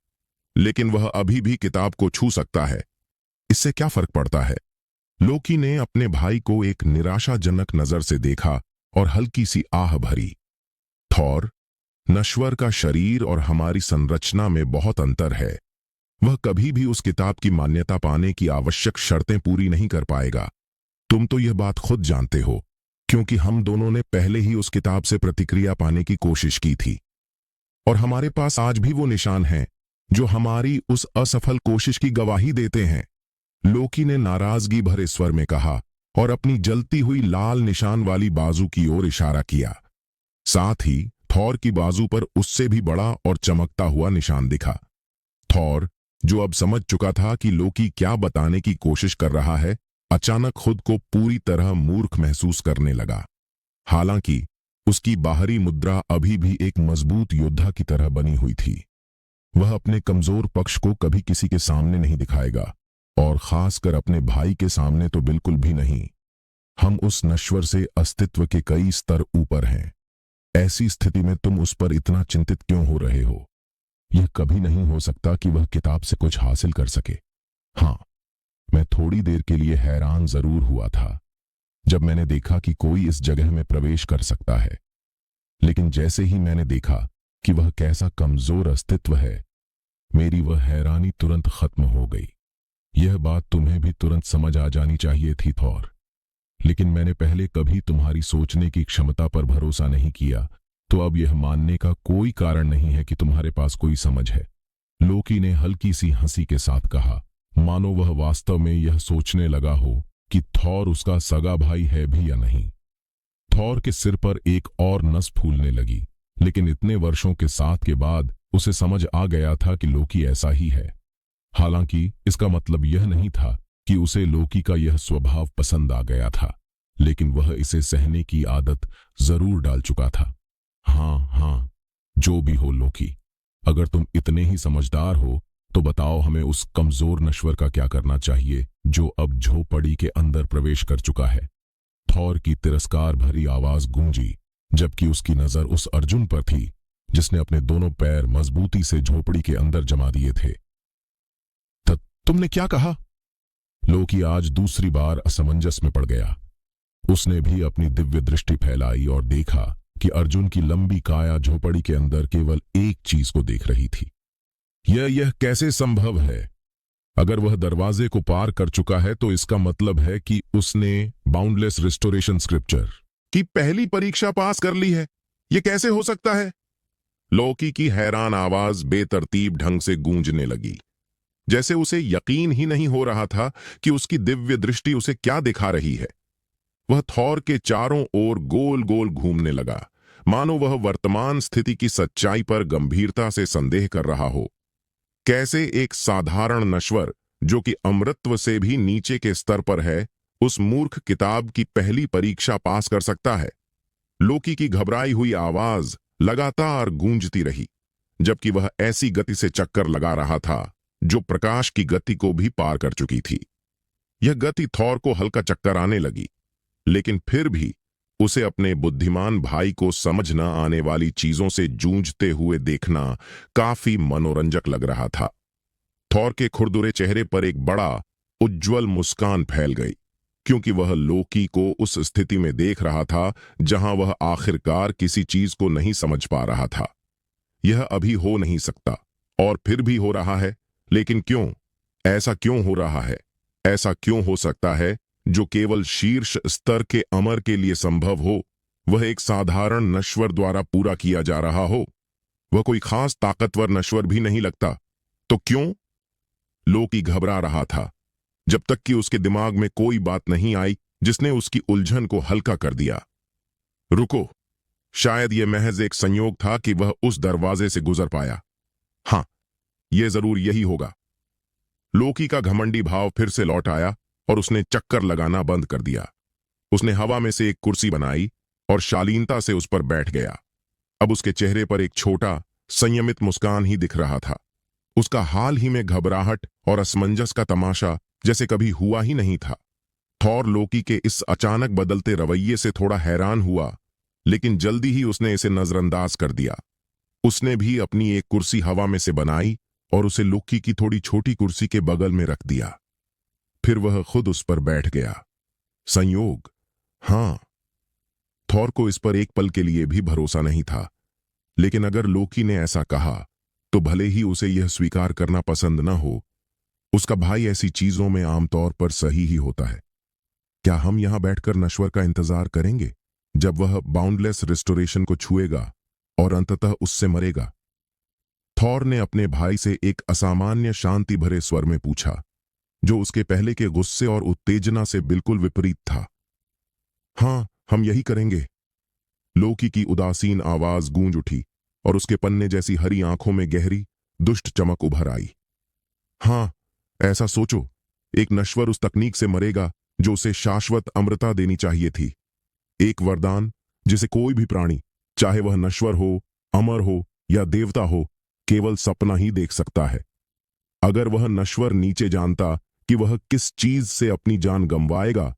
Speaker 2: लेकिन वह अभी भी किताब को छू सकता है। इससे क्या फर्क पड़ता है? लोकी ने अपने भाई को एक निराशाजनक नजर से देखा और हल्की सी आह भरी। थॉर, नश्वर का शरीर और हमारी संरचना में बहुत अंतर है। वह कभी भी उस किताब की मान्यता पाने की आवश्यक शर्तें पूरी नहीं कर पाएगा। तुम तो यह बात खुद जानते हो, क्योंकि हम दोनों ने पहले ही उस किताब से प्रतिक्रिया पाने की कोशिश की थी। और हमारे पास आज भी वो निशान हैं जो हमारी उस असफल कोशिश की गवाही देते हैं। लोकी ने नाराजगी भरे स्वर में कहा और अपनी जलती हुई लाल निशान वाली बाजू की ओर इशारा किया। साथ ही थॉर की बाजू पर उससे भी बड़ा और चमकता हुआ निशान दिखा। थॉर, जो अब समझ चुका था कि लोकी क्या बताने की कोशिश कर रहा है, अचानक खुद को पूरी तरह मूर्ख महसूस करने लगा। हालांकि उसकी बाहरी मुद्रा अभी भी एक मजबूत योद्धा की तरह बनी हुई थी। वह अपने कमजोर पक्ष को कभी किसी के सामने नहीं दिखाएगा, और खासकर अपने भाई के सामने तो बिल्कुल भी नहीं। हम उस नश्वर से अस्तित्व के कई स्तर ऊपर हैं। ऐसी स्थिति में तुम उस पर इतना चिंतित क्यों हो रहे हो? यह कभी नहीं हो सकता कि वह किताब से कुछ हासिल कर सके। हाँ, मैं थोड़ी देर के लिए हैरान जरूर हुआ था जब मैंने देखा कि कोई इस जगह में प्रवेश कर सकता है, लेकिन जैसे ही मैंने देखा कि वह कैसा कमजोर अस्तित्व है, मेरी वह हैरानी तुरंत खत्म हो गई। यह बात तुम्हें भी तुरंत समझ आ जानी चाहिए थी थॉर, लेकिन मैंने पहले कभी तुम्हारी सोचने की क्षमता पर भरोसा नहीं किया, तो अब यह मानने का कोई कारण नहीं है कि तुम्हारे पास कोई समझ है। लोकी ने हल्की सी हंसी के साथ कहा, मानो वह वास्तव में यह सोचने लगा हो कि थॉर उसका सगा भाई है भी या नहीं। थॉर के सिर पर एक और नस फूलने लगी, लेकिन इतने वर्षों के साथ के बाद उसे समझ आ गया था कि लोकी ऐसा ही है। हालांकि इसका मतलब यह नहीं था कि उसे लोकी का यह स्वभाव पसंद आ गया था, लेकिन वह इसे सहने की आदत जरूर डाल चुका था। हाँ, जो भी हो लोकी, अगर तुम इतने ही समझदार हो तो बताओ हमें उस कमजोर नश्वर का क्या करना चाहिए जो अब झोपड़ी के अंदर प्रवेश कर चुका है। थॉर की तिरस्कार भरी आवाज गूंजी, जबकि उसकी नजर उस अर्जुन पर थी जिसने अपने दोनों पैर मजबूती से झोपड़ी के अंदर जमा दिए थे। तुमने क्या कहा? लोकी आज दूसरी बार असमंजस में पड़ गया। उसने भी अपनी दिव्य दृष्टि फैलाई और देखा कि अर्जुन की लंबी काया झोपड़ी के अंदर केवल एक चीज को देख रही थी। यह कैसे संभव है? अगर वह दरवाजे को पार कर चुका है तो इसका मतलब है कि उसने बाउंडलेस रिस्टोरेशन स्क्रिप्चर की पहली परीक्षा पास कर ली है। यह कैसे हो सकता है? लोकी की हैरान आवाज बेतरतीब ढंग से गूंजने लगी, जैसे उसे यकीन ही नहीं हो रहा था कि उसकी दिव्य दृष्टि उसे क्या दिखा रही है। वह थॉर के चारों ओर गोल गोल घूमने लगा, मानो वह वर्तमान स्थिति की सच्चाई पर गंभीरता से संदेह कर रहा हो। कैसे एक साधारण नश्वर जो कि अमृतत्व से भी नीचे के स्तर पर है, उस मूर्ख किताब की पहली परीक्षा पास कर सकता है? लोकी की घबराई हुई आवाज लगातार गूंजती रही, जबकि वह ऐसी गति से चक्कर लगा रहा था जो प्रकाश की गति को भी पार कर चुकी थी। यह गति थॉर को हल्का चक्कर आने लगी, लेकिन फिर भी उसे अपने बुद्धिमान भाई को समझ न आने वाली चीजों से जूझते हुए देखना काफी मनोरंजक लग रहा था। थॉर के खुरदुरे चेहरे पर एक बड़ा उज्ज्वल मुस्कान फैल गई, क्योंकि वह लोकी को उस स्थिति में देख रहा था जहां वह आखिरकार किसी चीज को नहीं समझ पा रहा था। यह अभी हो नहीं सकता, और फिर भी हो रहा है। लेकिन क्यों? ऐसा क्यों हो रहा है? ऐसा क्यों हो सकता है जो केवल शीर्ष स्तर के अमर के लिए संभव हो, वह एक साधारण नश्वर द्वारा पूरा किया जा रहा हो? वह कोई खास ताकतवर नश्वर भी नहीं लगता, तो क्यों? लोकी घबरा रहा था, जब तक कि उसके दिमाग में कोई बात नहीं आई जिसने उसकी उलझन को हल्का कर दिया। रुको, शायद यह महज एक संयोग था कि वह उस दरवाजे से गुजर पाया। हाँ, यह जरूर यही होगा। लोकी का घमंडी भाव फिर से लौट आया और उसने चक्कर लगाना बंद कर दिया। उसने हवा में से एक कुर्सी बनाई और शालीनता से उस पर बैठ गया। अब उसके चेहरे पर एक छोटा संयमित मुस्कान ही दिख रहा था। उसका हाल ही में घबराहट और असमंजस का तमाशा जैसे कभी हुआ ही नहीं था। थॉर लोकी के इस अचानक बदलते रवैये से थोड़ा हैरान हुआ, लेकिन जल्दी ही उसने इसे नजरअंदाज कर दिया। उसने भी अपनी एक कुर्सी हवा में से बनाई और उसे लोकी की थोड़ी छोटी कुर्सी के बगल में रख दिया। फिर वह खुद उस पर बैठ गया। संयोग? हाँ। थॉर को इस पर एक पल के लिए भी भरोसा नहीं था, लेकिन अगर लोकी ने ऐसा कहा तो भले ही उसे यह स्वीकार करना पसंद न हो, उसका भाई ऐसी चीजों में आमतौर पर सही ही होता है। क्या हम यहां बैठकर नश्वर का इंतजार करेंगे जब वह बाउंडलेस रिस्टोरेशन को छुएगा और अंततः उससे मरेगा? थॉर ने अपने भाई से एक असामान्य शांति भरे स्वर में पूछा, जो उसके पहले के गुस्से और उत्तेजना से बिल्कुल विपरीत था। हां, हम यही करेंगे। लोकी की उदासीन आवाज गूंज उठी और उसके पन्ने जैसी हरी आंखों में गहरी दुष्ट चमक उभर आई। हाँ, ऐसा सोचो, एक नश्वर उस तकनीक से मरेगा जो उसे शाश्वत अमृता देनी चाहिए थी। एक वरदान जिसे कोई भी प्राणी, चाहे वह नश्वर हो, अमर हो या देवता हो, केवल सपना ही देख सकता है। अगर वह नश्वर नीचे जानता कि वह किस चीज से अपनी जान गंवाएगा,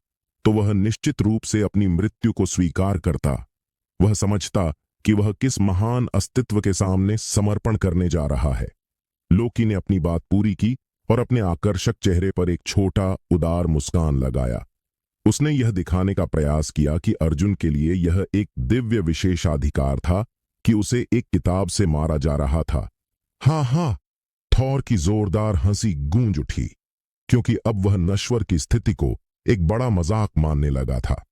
Speaker 2: तो वह निश्चित रूप से अपनी मृत्यु को स्वीकार करता। वह समझता कि वह किस महान अस्तित्व के सामने समर्पण करने जा रहा है। लोकी ने अपनी बात पूरी की और अपने आकर्षक चेहरे पर एक छोटा उदार मुस्कान लगाया। उसने यह दिखाने का प्रयास किया कि अर्जुन के लिए यह एक दिव्य विशेषाधिकार था कि उसे एक किताब से मारा जा रहा था। हाँ हाँ, थॉर की जोरदार हंसी गूंज उठी, क्योंकि अब वह नश्वर की स्थिति को एक बड़ा मजाक मानने लगा था।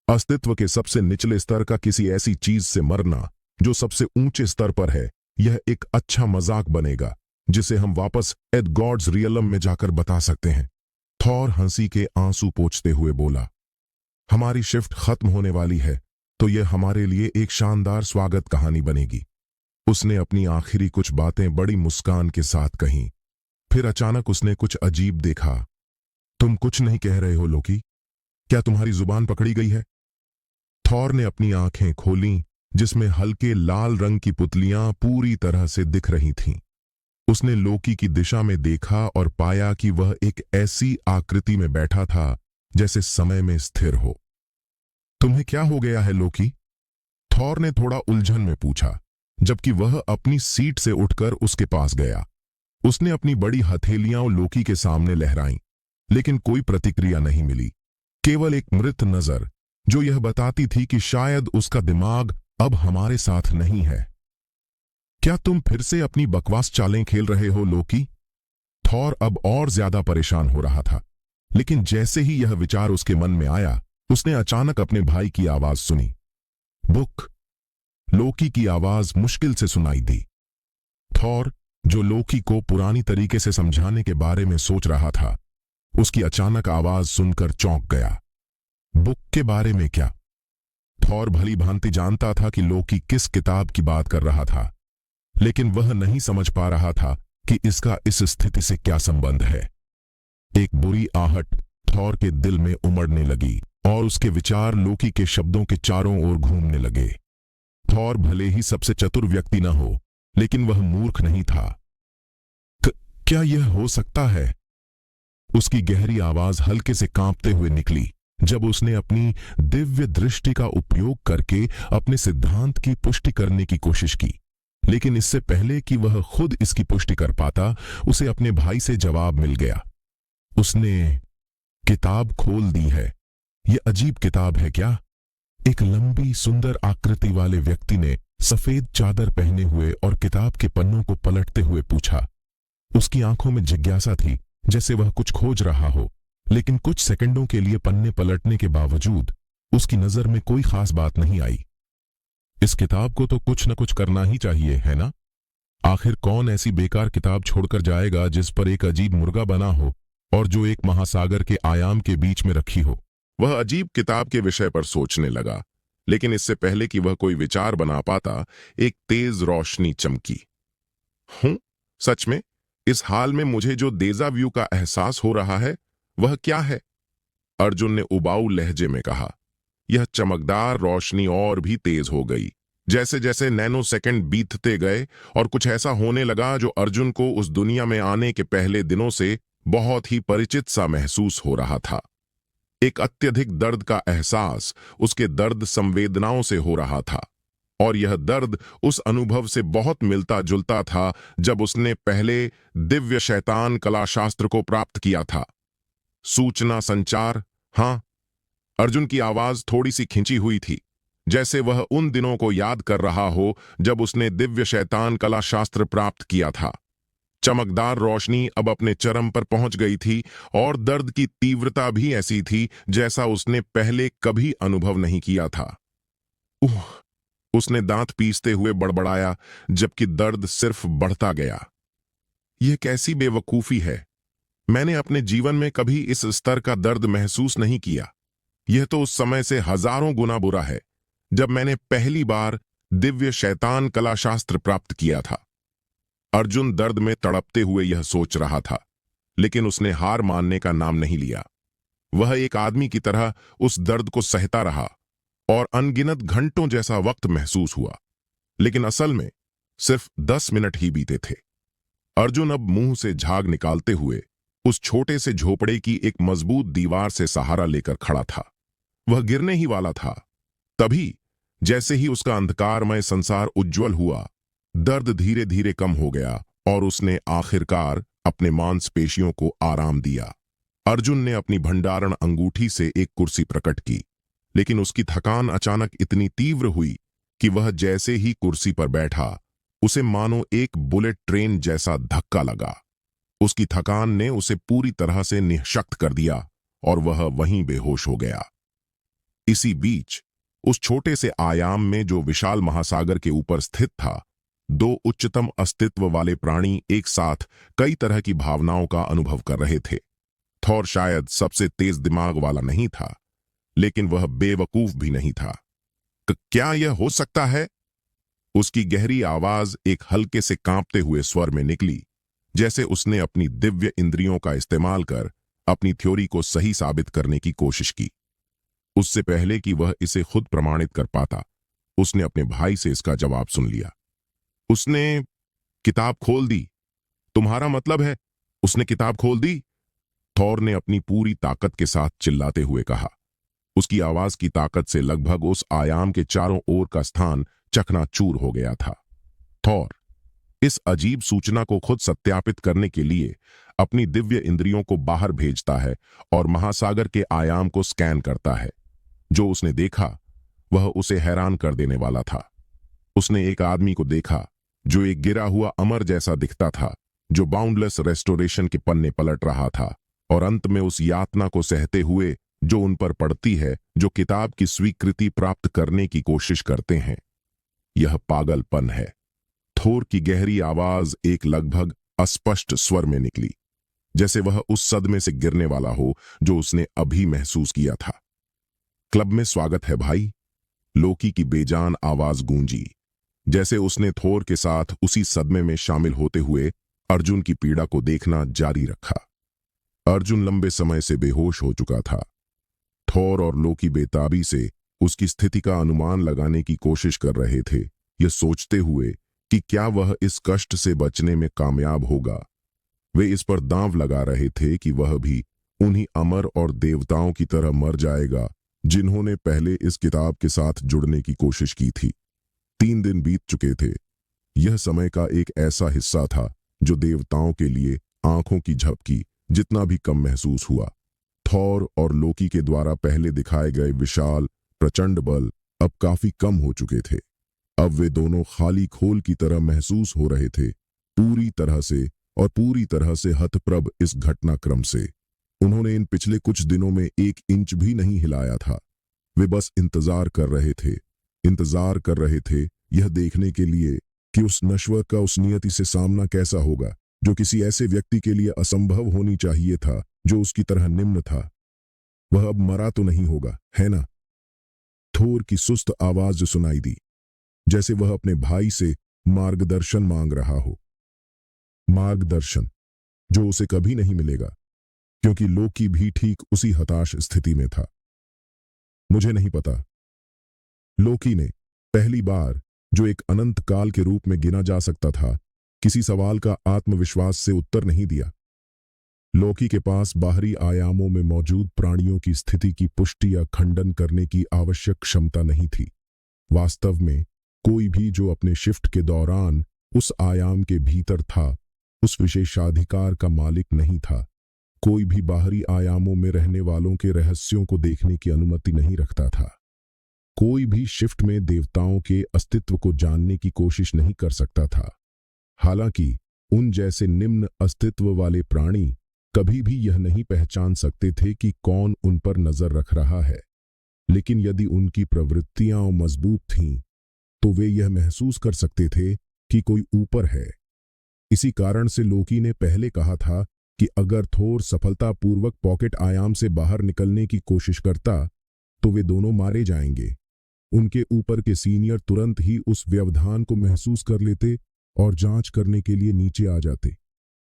Speaker 2: अस्तित्व के सबसे निचले स्तर का किसी ऐसी चीज से मरना जो सबसे ऊंचे स्तर पर है, यह एक अच्छा मजाक बनेगा जिसे हम वापस एट गॉड्स रियलम में जाकर बता सकते हैं। थॉर हंसी के आंसू पोंछते हुए बोला, हमारी शिफ्ट खत्म होने वाली है, तो यह हमारे लिए एक शानदार स्वागत कहानी बनेगी। उसने अपनी आखिरी कुछ बातें बड़ी मुस्कान के साथ कहीं। फिर अचानक उसने कुछ अजीब देखा। तुम कुछ नहीं कह रहे हो लोकी? क्या तुम्हारी जुबान पकड़ी गई है? थॉर ने अपनी आंखें खोलीं, जिसमें हल्के लाल रंग की पुतलियां पूरी तरह से दिख रही थीं। उसने लोकी की दिशा में देखा और पाया कि वह एक ऐसी आकृति में बैठा था जैसे समय में स्थिर हो। तुम्हें क्या हो गया है लोकी? थॉर ने थोड़ा उलझन में पूछा, जबकि वह अपनी सीट से उठकर उसके पास गया। उसने अपनी बड़ी हथेलियां लोकी के सामने लहराईं, लेकिन कोई प्रतिक्रिया नहीं मिली। केवल एक मृत नजर जो यह बताती थी कि शायद उसका दिमाग अब हमारे साथ नहीं है। क्या तुम फिर से अपनी बकवास चालें खेल रहे हो लोकी? थॉर अब और ज्यादा परेशान हो रहा था, लेकिन जैसे ही यह विचार उसके मन में आया, उसने अचानक अपने भाई की आवाज सुनी। बुक। लोकी की आवाज मुश्किल से सुनाई दी। थॉर, जो लोकी को पुरानी तरीके से समझाने के बारे में सोच रहा था, उसकी अचानक आवाज सुनकर चौंक गया। बुक के बारे में क्या? थॉर भली भांति जानता था कि लोकी किस किताब की बात कर रहा था, लेकिन वह नहीं समझ पा रहा था कि इसका इस स्थिति से क्या संबंध है। एक बुरी आहट थॉर के दिल में उमड़ने लगी और उसके विचार लोकी के शब्दों के चारों ओर घूमने लगे। थॉर भले ही सबसे चतुर व्यक्ति न हो, लेकिन वह मूर्ख नहीं था। क्या यह हो सकता है? उसकी गहरी आवाज हल्के से कांपते हुए निकली जब उसने अपनी दिव्य दृष्टि का उपयोग करके अपने सिद्धांत की पुष्टि करने की कोशिश की। लेकिन इससे पहले कि वह खुद इसकी पुष्टि कर पाता, उसे अपने भाई से जवाब मिल गया। उसने किताब खोल दी है। यह अजीब किताब है क्या? एक लंबी सुंदर आकृति वाले व्यक्ति ने सफेद चादर पहने हुए और किताब के पन्नों को पलटते हुए पूछा। उसकी आंखों में जिज्ञासा थी, जैसे वह कुछ खोज रहा हो, लेकिन कुछ सेकंडों के लिए पन्ने पलटने के बावजूद उसकी नजर में कोई खास बात नहीं आई। इस किताब को तो कुछ न कुछ करना ही चाहिए, है ना? आखिर कौन ऐसी बेकार किताब छोड़कर जाएगा जिस पर एक अजीब मुर्गा बना हो और जो एक महासागर के आयाम के बीच में रखी हो? वह अजीब किताब के विषय पर सोचने लगा, लेकिन इससे पहले कि वह कोई विचार बना पाता, एक तेज रोशनी चमकी। सच में इस हाल में मुझे जो देजा व्यू का एहसास हो रहा है वह क्या है? अर्जुन ने उबाऊ लहजे में कहा। यह चमकदार रोशनी और भी तेज हो गई, जैसे जैसे नैनो सेकंड बीतते गए, और कुछ ऐसा होने लगा जो अर्जुन को उस दुनिया में आने के पहले दिनों से बहुत ही परिचित सा महसूस हो रहा था। एक अत्यधिक दर्द का एहसास उसके दर्द संवेदनाओं से हो रहा था, और यह दर्द उस अनुभव से बहुत मिलता जुलता था जब उसने पहले दिव्य शैतान कलाशास्त्र को प्राप्त किया था। सूचना संचार। हाँ, अर्जुन की आवाज थोड़ी सी खिंची हुई थी, जैसे वह उन दिनों को याद कर रहा हो जब उसने दिव्य शैतान कलाशास्त्र प्राप्त किया था। चमकदार रोशनी अब अपने चरम पर पहुंच गई थी, और दर्द की तीव्रता भी ऐसी थी जैसा उसने पहले कभी अनुभव नहीं किया था। उसने दांत पीसते हुए बड़बड़ाया, जबकि दर्द सिर्फ बढ़ता गया। यह कैसी बेवकूफी है! मैंने अपने जीवन में कभी इस स्तर का दर्द महसूस नहीं किया। यह तो उस समय से हजारों गुना बुरा है जब मैंने पहली बार दिव्य शैतान कलाशास्त्र प्राप्त किया था। अर्जुन दर्द में तड़पते हुए यह सोच रहा था, लेकिन उसने हार मानने का नाम नहीं लिया। वह एक आदमी की तरह उस दर्द को सहता रहा और अनगिनत घंटों जैसा वक्त महसूस हुआ, लेकिन असल में सिर्फ 10 मिनट ही बीते थे। अर्जुन अब मुंह से झाग निकालते हुए उस छोटे से झोपड़े की एक मजबूत दीवार से सहारा लेकर खड़ा था। वह गिरने ही वाला था, तभी जैसे ही उसका अंधकारमय संसार उज्जवल हुआ, दर्द धीरे धीरे कम हो गया और उसने आखिरकार अपने मांसपेशियों को आराम दिया। अर्जुन ने अपनी भंडारण अंगूठी से एक कुर्सी प्रकट की, लेकिन उसकी थकान अचानक इतनी तीव्र हुई कि वह जैसे ही कुर्सी पर बैठा, उसे मानो एक बुलेट ट्रेन जैसा धक्का लगा। उसकी थकान ने उसे पूरी तरह से निःशक्त कर दिया और वह वहीं बेहोश हो गया। इसी बीच उस छोटे से आयाम में जो विशाल महासागर के ऊपर स्थित था, दो उच्चतम अस्तित्व वाले प्राणी एक साथ कई तरह की भावनाओं का अनुभव कर रहे थे। थॉर शायद सबसे तेज दिमाग वाला नहीं था, लेकिन वह बेवकूफ भी नहीं था। क्या यह हो सकता है? उसकी गहरी आवाज एक हल्के से कांपते हुए स्वर में निकली, जैसे उसने अपनी दिव्य इंद्रियों का इस्तेमाल कर अपनी थ्योरी को सही साबित करने की कोशिश की। उससे पहले कि वह इसे खुद प्रमाणित कर पाता, उसने अपने भाई से इसका जवाब सुन लिया। उसने किताब खोल दी। तुम्हारा मतलब है उसने किताब खोल दी? थॉर ने अपनी पूरी ताकत के साथ चिल्लाते हुए कहा। उसकी आवाज की ताकत से लगभग उस आयाम के चारों ओर का स्थान चकनाचूर हो गया था। थॉर इस अजीब सूचना को खुद सत्यापित करने के लिए अपनी दिव्य इंद्रियों को बाहर भेजता है और महासागर के आयाम को स्कैन करता है। जो उसने देखा वह उसे हैरान कर देने वाला था। उसने एक आदमी को देखा जो एक गिरा हुआ अमर जैसा दिखता था, जो बाउंडलेस रेस्टोरेशन के पन्ने पलट रहा था और अंत में उस यातना को सहते हुए जो उन पर पड़ती है, जो किताब की स्वीकृति प्राप्त करने की कोशिश करते हैं। यह पागलपन है। थोर की गहरी आवाज एक लगभग अस्पष्ट स्वर में निकली, जैसे वह उस सदमे से गिरने वाला हो जो उसने अभी महसूस किया था। क्लब में स्वागत है भाई, लोकी की बेजान आवाज गूंजी, जैसे उसने थोर के साथ उसी सदमे में शामिल होते हुए अर्जुन की पीड़ा को देखना जारी रखा। अर्जुन लंबे समय से बेहोश हो चुका था। थोर और लोकी बेताबी से उसकी स्थिति का अनुमान लगाने की कोशिश कर रहे थे, यह सोचते हुए कि क्या वह इस कष्ट से बचने में कामयाब होगा। वे इस पर दांव लगा रहे थे कि वह भी उन्हीं अमर और देवताओं की तरह मर जाएगा जिन्होंने पहले इस किताब के साथ जुड़ने की कोशिश की थी। 3 दिन बीत चुके थे। यह समय का एक ऐसा हिस्सा था जो देवताओं के लिए आंखों की झपकी जितना भी कम महसूस हुआ। थॉर और लोकी के द्वारा पहले दिखाए गए विशाल प्रचंड बल अब काफी कम हो चुके थे। अब वे दोनों खाली खोल की तरह महसूस हो रहे थे, पूरी तरह से हतप्रभ इस घटनाक्रम से। उन्होंने इन पिछले कुछ दिनों में 1 इंच भी नहीं हिलाया था। वे बस इंतजार कर रहे थे यह देखने के लिए कि उस नश्वर का उस नियति से सामना कैसा होगा जो किसी ऐसे व्यक्ति के लिए असंभव होनी चाहिए था, जो उसकी तरह निम्न था। वह अब मरा तो नहीं होगा, है ना? थोर की सुस्त आवाज सुनाई दी, जैसे वह अपने भाई से मार्गदर्शन मांग रहा हो। मार्गदर्शन जो उसे कभी नहीं मिलेगा, क्योंकि लोकी भी ठीक उसी हताश स्थिति में था। मुझे नहीं पता। लोकी ने पहली बार, जो एक अनंत काल के रूप में गिना जा सकता था, किसी सवाल का आत्मविश्वास से उत्तर नहीं दिया। लोकी के पास बाहरी आयामों में मौजूद प्राणियों की स्थिति की पुष्टि या खंडन करने की आवश्यक क्षमता नहीं थी। वास्तव में कोई भी जो अपने शिफ्ट के दौरान उस आयाम के भीतर था, उस विशेषाधिकार का मालिक नहीं था। कोई भी बाहरी आयामों में रहने वालों के रहस्यों को देखने की अनुमति नहीं रखता था। कोई भी शिफ्ट में देवताओं के अस्तित्व को जानने की कोशिश नहीं कर सकता था। हालांकि उन जैसे निम्न अस्तित्व वाले प्राणी कभी भी यह नहीं पहचान सकते थे कि कौन उन पर नजर रख रहा है, लेकिन यदि उनकी प्रवृत्तियां मजबूत थीं, तो वे यह महसूस कर सकते थे कि कोई ऊपर है। इसी कारण से लोकी ने पहले कहा था कि अगर थोर सफलतापूर्वक पॉकेट आयाम से बाहर निकलने की कोशिश करता, तो वे दोनों मारे जाएंगे। उनके ऊपर के सीनियर तुरंत ही उस व्यवधान को महसूस कर लेते और जांच करने के लिए नीचे आ जाते,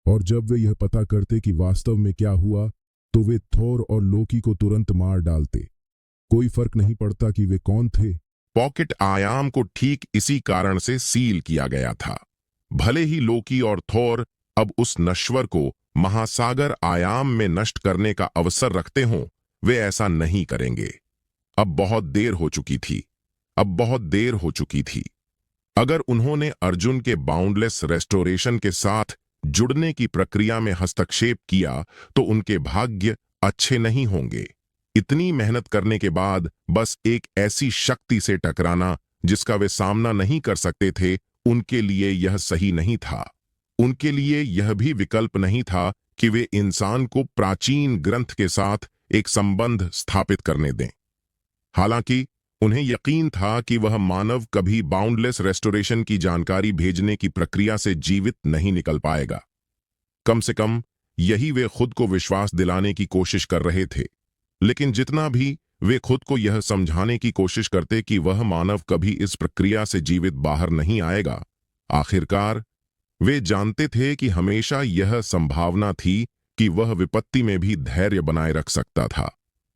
Speaker 2: और जब वे यह पता करते कि वास्तव में क्या हुआ तो वे थोर और लोकी को तुरंत मार डालते। कोई फर्क नहीं पड़ता कि वे कौन थे। पॉकेट आयाम को ठीक इसी कारण से सील किया गया था। भले ही लोकी और थोर अब उस नश्वर को महासागर आयाम में नष्ट करने का अवसर रखते हों, वे ऐसा नहीं करेंगे। अब बहुत देर हो चुकी थी। अब बहुत देर हो चुकी थी। अगर उन्होंने अर्जुन के बाउंडलेस रेस्टोरेशन के साथ जुड़ने की प्रक्रिया में हस्तक्षेप किया तो उनके भाग्य अच्छे नहीं होंगे। इतनी मेहनत करने के बाद बस एक ऐसी शक्ति से टकराना जिसका वे सामना नहीं कर सकते थे, उनके लिए यह सही नहीं था। उनके लिए यह भी विकल्प नहीं था कि वे इंसान को प्राचीन ग्रंथ के साथ एक संबंध स्थापित करने दें। हालांकि उन्हें यकीन था कि वह मानव कभी बाउंडलेस रेस्टोरेशन की जानकारी भेजने की प्रक्रिया से जीवित नहीं निकल पाएगा। कम से कम यही वे खुद को विश्वास दिलाने की कोशिश कर रहे थे। लेकिन जितना भी वे खुद को यह समझाने की कोशिश करते कि वह मानव कभी इस प्रक्रिया से जीवित बाहर नहीं आएगा, आखिरकार वे जानते थे कि हमेशा यह संभावना थी कि वह विपत्ति में भी धैर्य बनाए रख सकता था।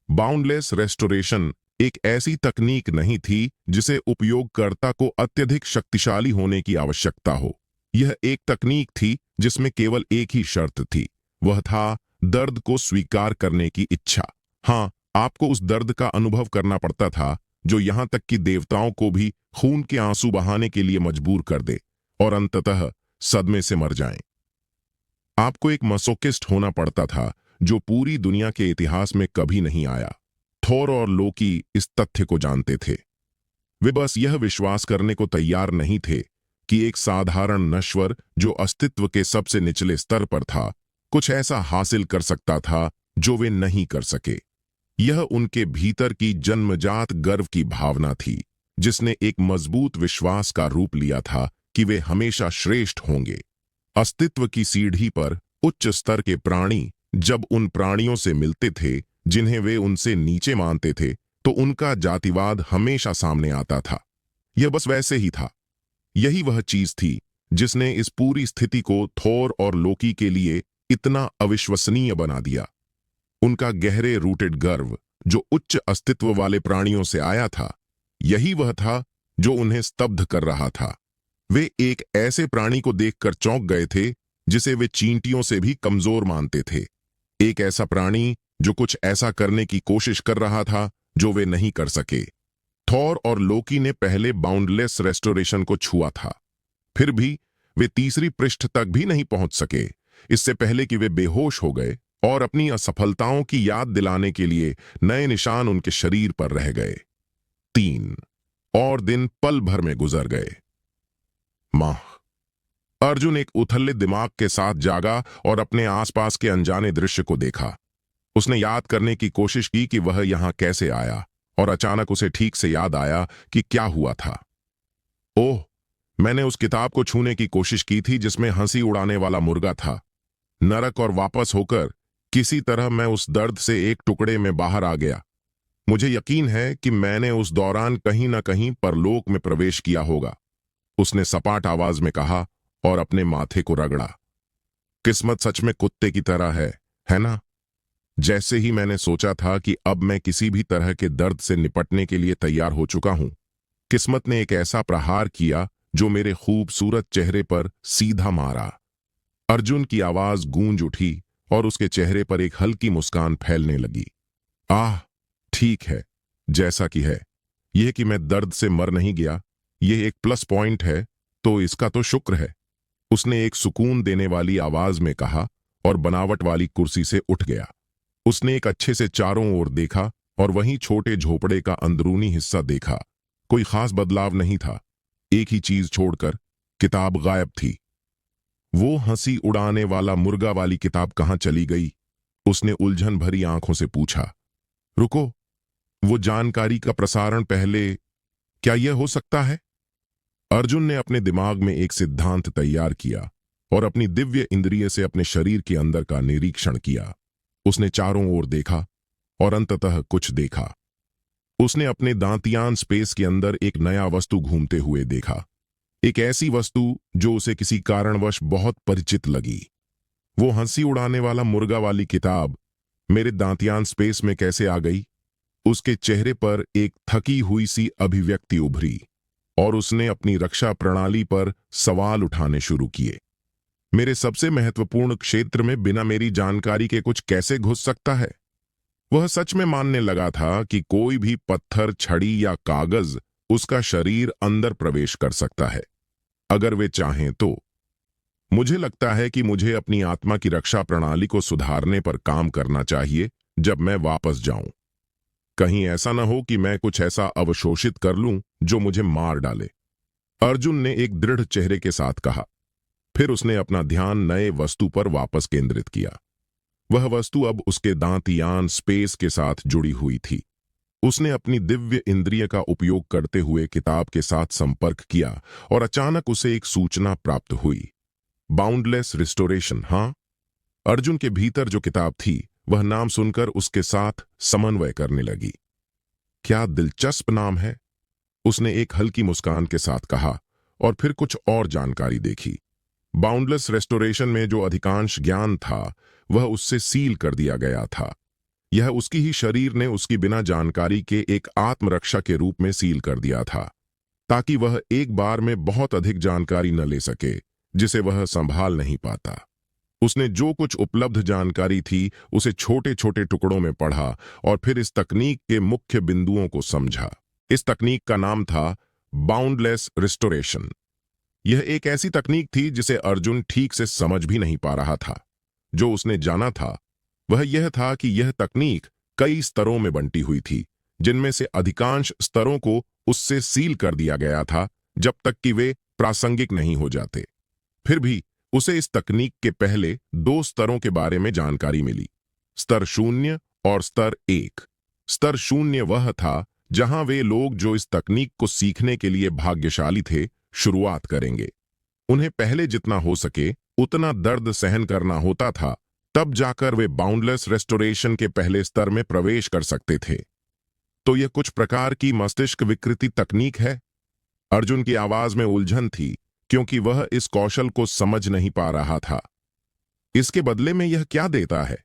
Speaker 2: बाउंडलेस रेस्टोरेशन एक ऐसी तकनीक नहीं थी जिसे उपयोगकर्ता को अत्यधिक शक्तिशाली होने की आवश्यकता हो। यह एक तकनीक थी जिसमें केवल एक ही शर्त थी, वह था दर्द को स्वीकार करने की इच्छा। हाँ, आपको उस दर्द का अनुभव करना पड़ता था जो यहां तक कि देवताओं को भी खून के आंसू बहाने के लिए मजबूर कर दे और अंततः सदमे से मर जाएं। आपको एक मसोकिस्ट होना पड़ता था जो पूरी दुनिया के इतिहास में कभी नहीं आया। थोर और लोकी इस तथ्य को जानते थे। वे बस यह विश्वास करने को तैयार नहीं थे कि एक साधारण नश्वर जो अस्तित्व के सबसे निचले स्तर पर था, कुछ ऐसा हासिल कर सकता था जो वे नहीं कर सके। यह उनके भीतर की जन्मजात गर्व की भावना थी, जिसने एक मजबूत विश्वास का रूप लिया था कि वे हमेशा श्रेष्ठ होंगे। अस्तित्व की सीढ़ी पर उच्च स्तर के प्राणी जब उन प्राणियों से मिलते थे जिन्हें वे उनसे नीचे मानते थे, तो उनका जातिवाद हमेशा सामने आता था। यह बस वैसे ही था। यही वह चीज थी जिसने इस पूरी स्थिति को थोर और लोकी के लिए इतना अविश्वसनीय बना दिया। उनका गहरे रूटेड गर्व जो उच्च अस्तित्व वाले प्राणियों से आया था, यही वह था जो उन्हें स्तब्ध कर रहा था। वे एक ऐसे प्राणी को देखकर चौंक गए थे जिसे वे चींटियों से भी कमजोर मानते थे। एक ऐसा प्राणी जो कुछ ऐसा करने की कोशिश कर रहा था जो वे नहीं कर सके। थोर और लोकी ने पहले बाउंडलेस रेस्टोरेशन को छुआ था, फिर भी वे तीसरी पृष्ठ तक भी नहीं पहुंच सके, इससे पहले कि वे बेहोश हो गए और अपनी असफलताओं की याद दिलाने के लिए नए निशान उनके शरीर पर रह गए। 3 और दिन पल भर में गुजर गए। माह अर्जुन एक उथले दिमाग के साथ जागा और अपने आसपास के अनजाने दृश्य को देखा। उसने याद करने की कोशिश की कि वह यहां कैसे आया, और अचानक उसे ठीक से याद आया कि क्या हुआ था। ओह, मैंने उस किताब को छूने की कोशिश की थी जिसमें हंसी उड़ाने वाला मुर्गा था। नरक और वापस होकर किसी तरह मैं उस दर्द से एक टुकड़े में बाहर आ गया। मुझे यकीन है कि मैंने उस दौरान कहीं न कहीं परलोक में प्रवेश किया होगा, उसने सपाट आवाज में कहा और अपने माथे को रगड़ा। किस्मत सच में कुत्ते की तरह है ना? जैसे ही मैंने सोचा था कि अब मैं किसी भी तरह के दर्द से निपटने के लिए तैयार हो चुका हूं, किस्मत ने एक ऐसा प्रहार किया जो मेरे खूबसूरत चेहरे पर सीधा मारा। अर्जुन की आवाज गूंज उठी और उसके चेहरे पर एक हल्की मुस्कान फैलने लगी। आह, ठीक है, जैसा कि है। यह कि मैं दर्द से मर नहीं गया, यह एक प्लस पॉइंट है, तो इसका तो शुक्र है, उसने एक सुकून देने वाली आवाज में कहा और बनावट वाली कुर्सी से उठ गया। उसने एक अच्छे से चारों ओर देखा और वहीं छोटे झोपड़े का अंदरूनी हिस्सा देखा। कोई खास बदलाव नहीं था, एक ही चीज छोड़कर, किताब गायब थी। वो हंसी उड़ाने वाला मुर्गा वाली किताब कहां चली गई? उसने उलझन भरी आंखों से पूछा। रुको, वो जानकारी का प्रसारण पहले, क्या यह हो सकता है? अर्जुन ने अपने दिमाग में एक सिद्धांत तैयार किया और अपनी दिव्य इंद्रिय से अपने शरीर के अंदर का निरीक्षण किया। उसने चारों ओर देखा और अंततः कुछ देखा। उसने अपने दांतियान स्पेस के अंदर एक नया वस्तु घूमते हुए देखा। एक ऐसी वस्तु जो उसे किसी कारणवश बहुत परिचित लगी। वो हंसी उड़ाने वाला मुर्गा वाली किताब मेरे दांतियान स्पेस में कैसे आ गई? उसके चेहरे पर एक थकी हुई सी अभिव्यक्ति उभरी और उसने अपनी रक्षा प्रणाली पर सवाल उठाने शुरू किए। मेरे सबसे महत्वपूर्ण क्षेत्र में बिना मेरी जानकारी के कुछ कैसे घुस सकता है? वह सच में मानने लगा था कि कोई भी पत्थर, छड़ी या कागज उसका शरीर अंदर प्रवेश कर सकता है, अगर वे चाहें तो। मुझे लगता है कि मुझे अपनी आत्मा की रक्षा प्रणाली को सुधारने पर काम करना चाहिए जब मैं वापस जाऊं। कहीं ऐसा न हो कि मैं कुछ ऐसा अवशोषित कर लूं जो मुझे मार डाले। अर्जुन ने एक दृढ़ चेहरे के साथ कहा। फिर उसने अपना ध्यान नए वस्तु पर वापस केंद्रित किया। वह वस्तु अब उसके दांतियान स्पेस के साथ जुड़ी हुई थी। उसने अपनी दिव्य इंद्रिय का उपयोग करते हुए किताब के साथ संपर्क किया और अचानक उसे एक सूचना प्राप्त हुई। Boundless restoration. हाँ, अर्जुन के भीतर जो किताब थी वह नाम सुनकर उसके साथ समन्वय करने लगी। क्या दिलचस्प नाम है, उसने एक हल्की मुस्कान के साथ कहा और फिर कुछ और जानकारी देखी। बाउंडलेस रेस्टोरेशन में जो अधिकांश ज्ञान था वह उससे सील कर दिया गया था। यह उसकी ही शरीर ने उसकी बिना जानकारी के एक आत्मरक्षा के रूप में सील कर दिया था, ताकि वह एक बार में बहुत अधिक जानकारी न ले सके जिसे वह संभाल नहीं पाता। उसने जो कुछ उपलब्ध जानकारी थी उसे छोटे छोटे टुकड़ों में पढ़ा और फिर इस तकनीक के मुख्य बिंदुओं को समझा। इस तकनीक का नाम था बाउंडलेस रिस्टोरेशन। यह एक ऐसी तकनीक थी जिसे अर्जुन ठीक से समझ भी नहीं पा रहा था। जो उसने जाना था वह यह था कि यह तकनीक कई स्तरों में बंटी हुई थी, जिनमें से अधिकांश स्तरों को उससे सील कर दिया गया था जब तक कि वे प्रासंगिक नहीं हो जाते। फिर भी उसे इस तकनीक के पहले 2 स्तरों के बारे में जानकारी मिली, स्तर 0 और स्तर 1। स्तर 0 वह था जहां वे लोग जो इस तकनीक को सीखने के लिए भाग्यशाली थे शुरुआत करेंगे। उन्हें पहले जितना हो सके उतना दर्द सहन करना होता था, तब जाकर वे बाउंडलेस रेस्टोरेशन के पहले स्तर में प्रवेश कर सकते थे। तो यह कुछ प्रकार की मस्तिष्क विकृति तकनीक है? अर्जुन की आवाज में उलझन थी, क्योंकि वह इस कौशल को समझ नहीं पा रहा था। इसके बदले में यह क्या देता है?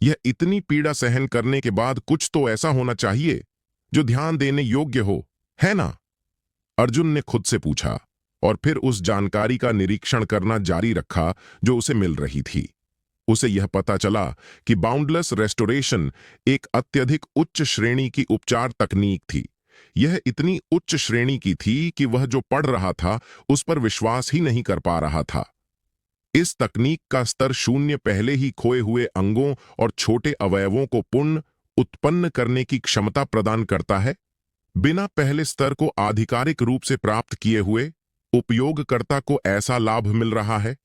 Speaker 2: यह इतनी पीड़ा सहन करने के बाद कुछ तो ऐसा होना चाहिए जो ध्यान देने योग्य हो, है ना? अर्जुन ने खुद से पूछा और फिर उस जानकारी का निरीक्षण करना जारी रखा जो उसे मिल रही थी। उसे यह पता चला कि बाउंडलेस रेस्टोरेशन एक अत्यधिक उच्च श्रेणी की उपचार तकनीक थी। यह इतनी उच्च श्रेणी की थी कि वह जो पढ़ रहा था उस पर विश्वास ही नहीं कर पा रहा था। इस तकनीक का स्तर 0 पहले ही खोए हुए अंगों और छोटे अवयवों को पुनः उत्पन्न करने की क्षमता प्रदान करता है। बिना पहले स्तर को आधिकारिक रूप से प्राप्त किए हुए उपयोगकर्ता को ऐसा लाभ मिल रहा है।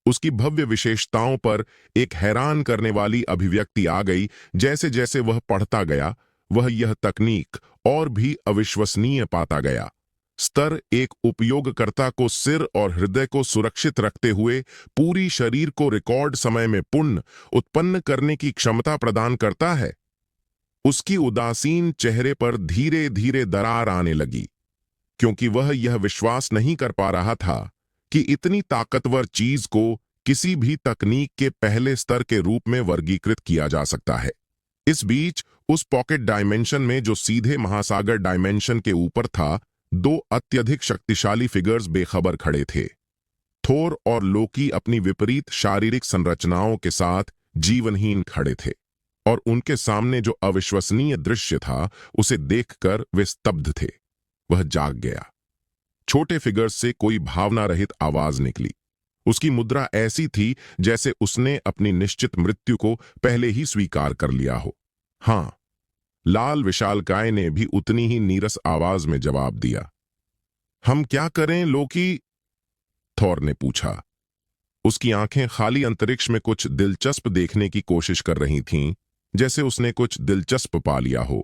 Speaker 2: उसकी भव्य विशेषताओं पर एक हैरान करने वाली अभिव्यक्ति आ गई। जैसे जैसे वह पढ़ता गया वह यह तकनीक और भी अविश्वसनीय पाता गया। स्तर 1 उपयोगकर्ता को सिर और हृदय को सुरक्षित रखते हुए पूरी शरीर को रिकॉर्ड समय में पुनः उत्पन्न करने की क्षमता प्रदान करता है। उसकी उदासीन चेहरे पर धीरे धीरे दरार आने लगी, क्योंकि वह यह विश्वास नहीं कर पा रहा था कि इतनी ताकतवर चीज को किसी भी तकनीक के पहले स्तर के रूप में वर्गीकृत किया जा सकता है। इस बीच उस पॉकेट डायमेंशन में जो सीधे महासागर डायमेंशन के ऊपर था, 2 अत्यधिक शक्तिशाली फिगर्स बेखबर खड़े थे। थोर और लोकी अपनी विपरीत शारीरिक संरचनाओं के साथ जीवनहीन खड़े थे और उनके सामने जो अविश्वसनीय दृश्य था उसे देखकर वे स्तब्ध थे। वह जाग गया। छोटे फिगर्स से कोई भावना रहित आवाज निकली। उसकी मुद्रा ऐसी थी जैसे उसने अपनी निश्चित मृत्यु को पहले ही स्वीकार कर लिया हो। हां, लाल विशालकाय ने भी उतनी ही नीरस आवाज में जवाब दिया। हम क्या करें लोकी? थॉर ने पूछा। उसकी आंखें खाली अंतरिक्ष में कुछ दिलचस्प देखने की कोशिश कर रही थीं, जैसे उसने कुछ दिलचस्प पा लिया हो।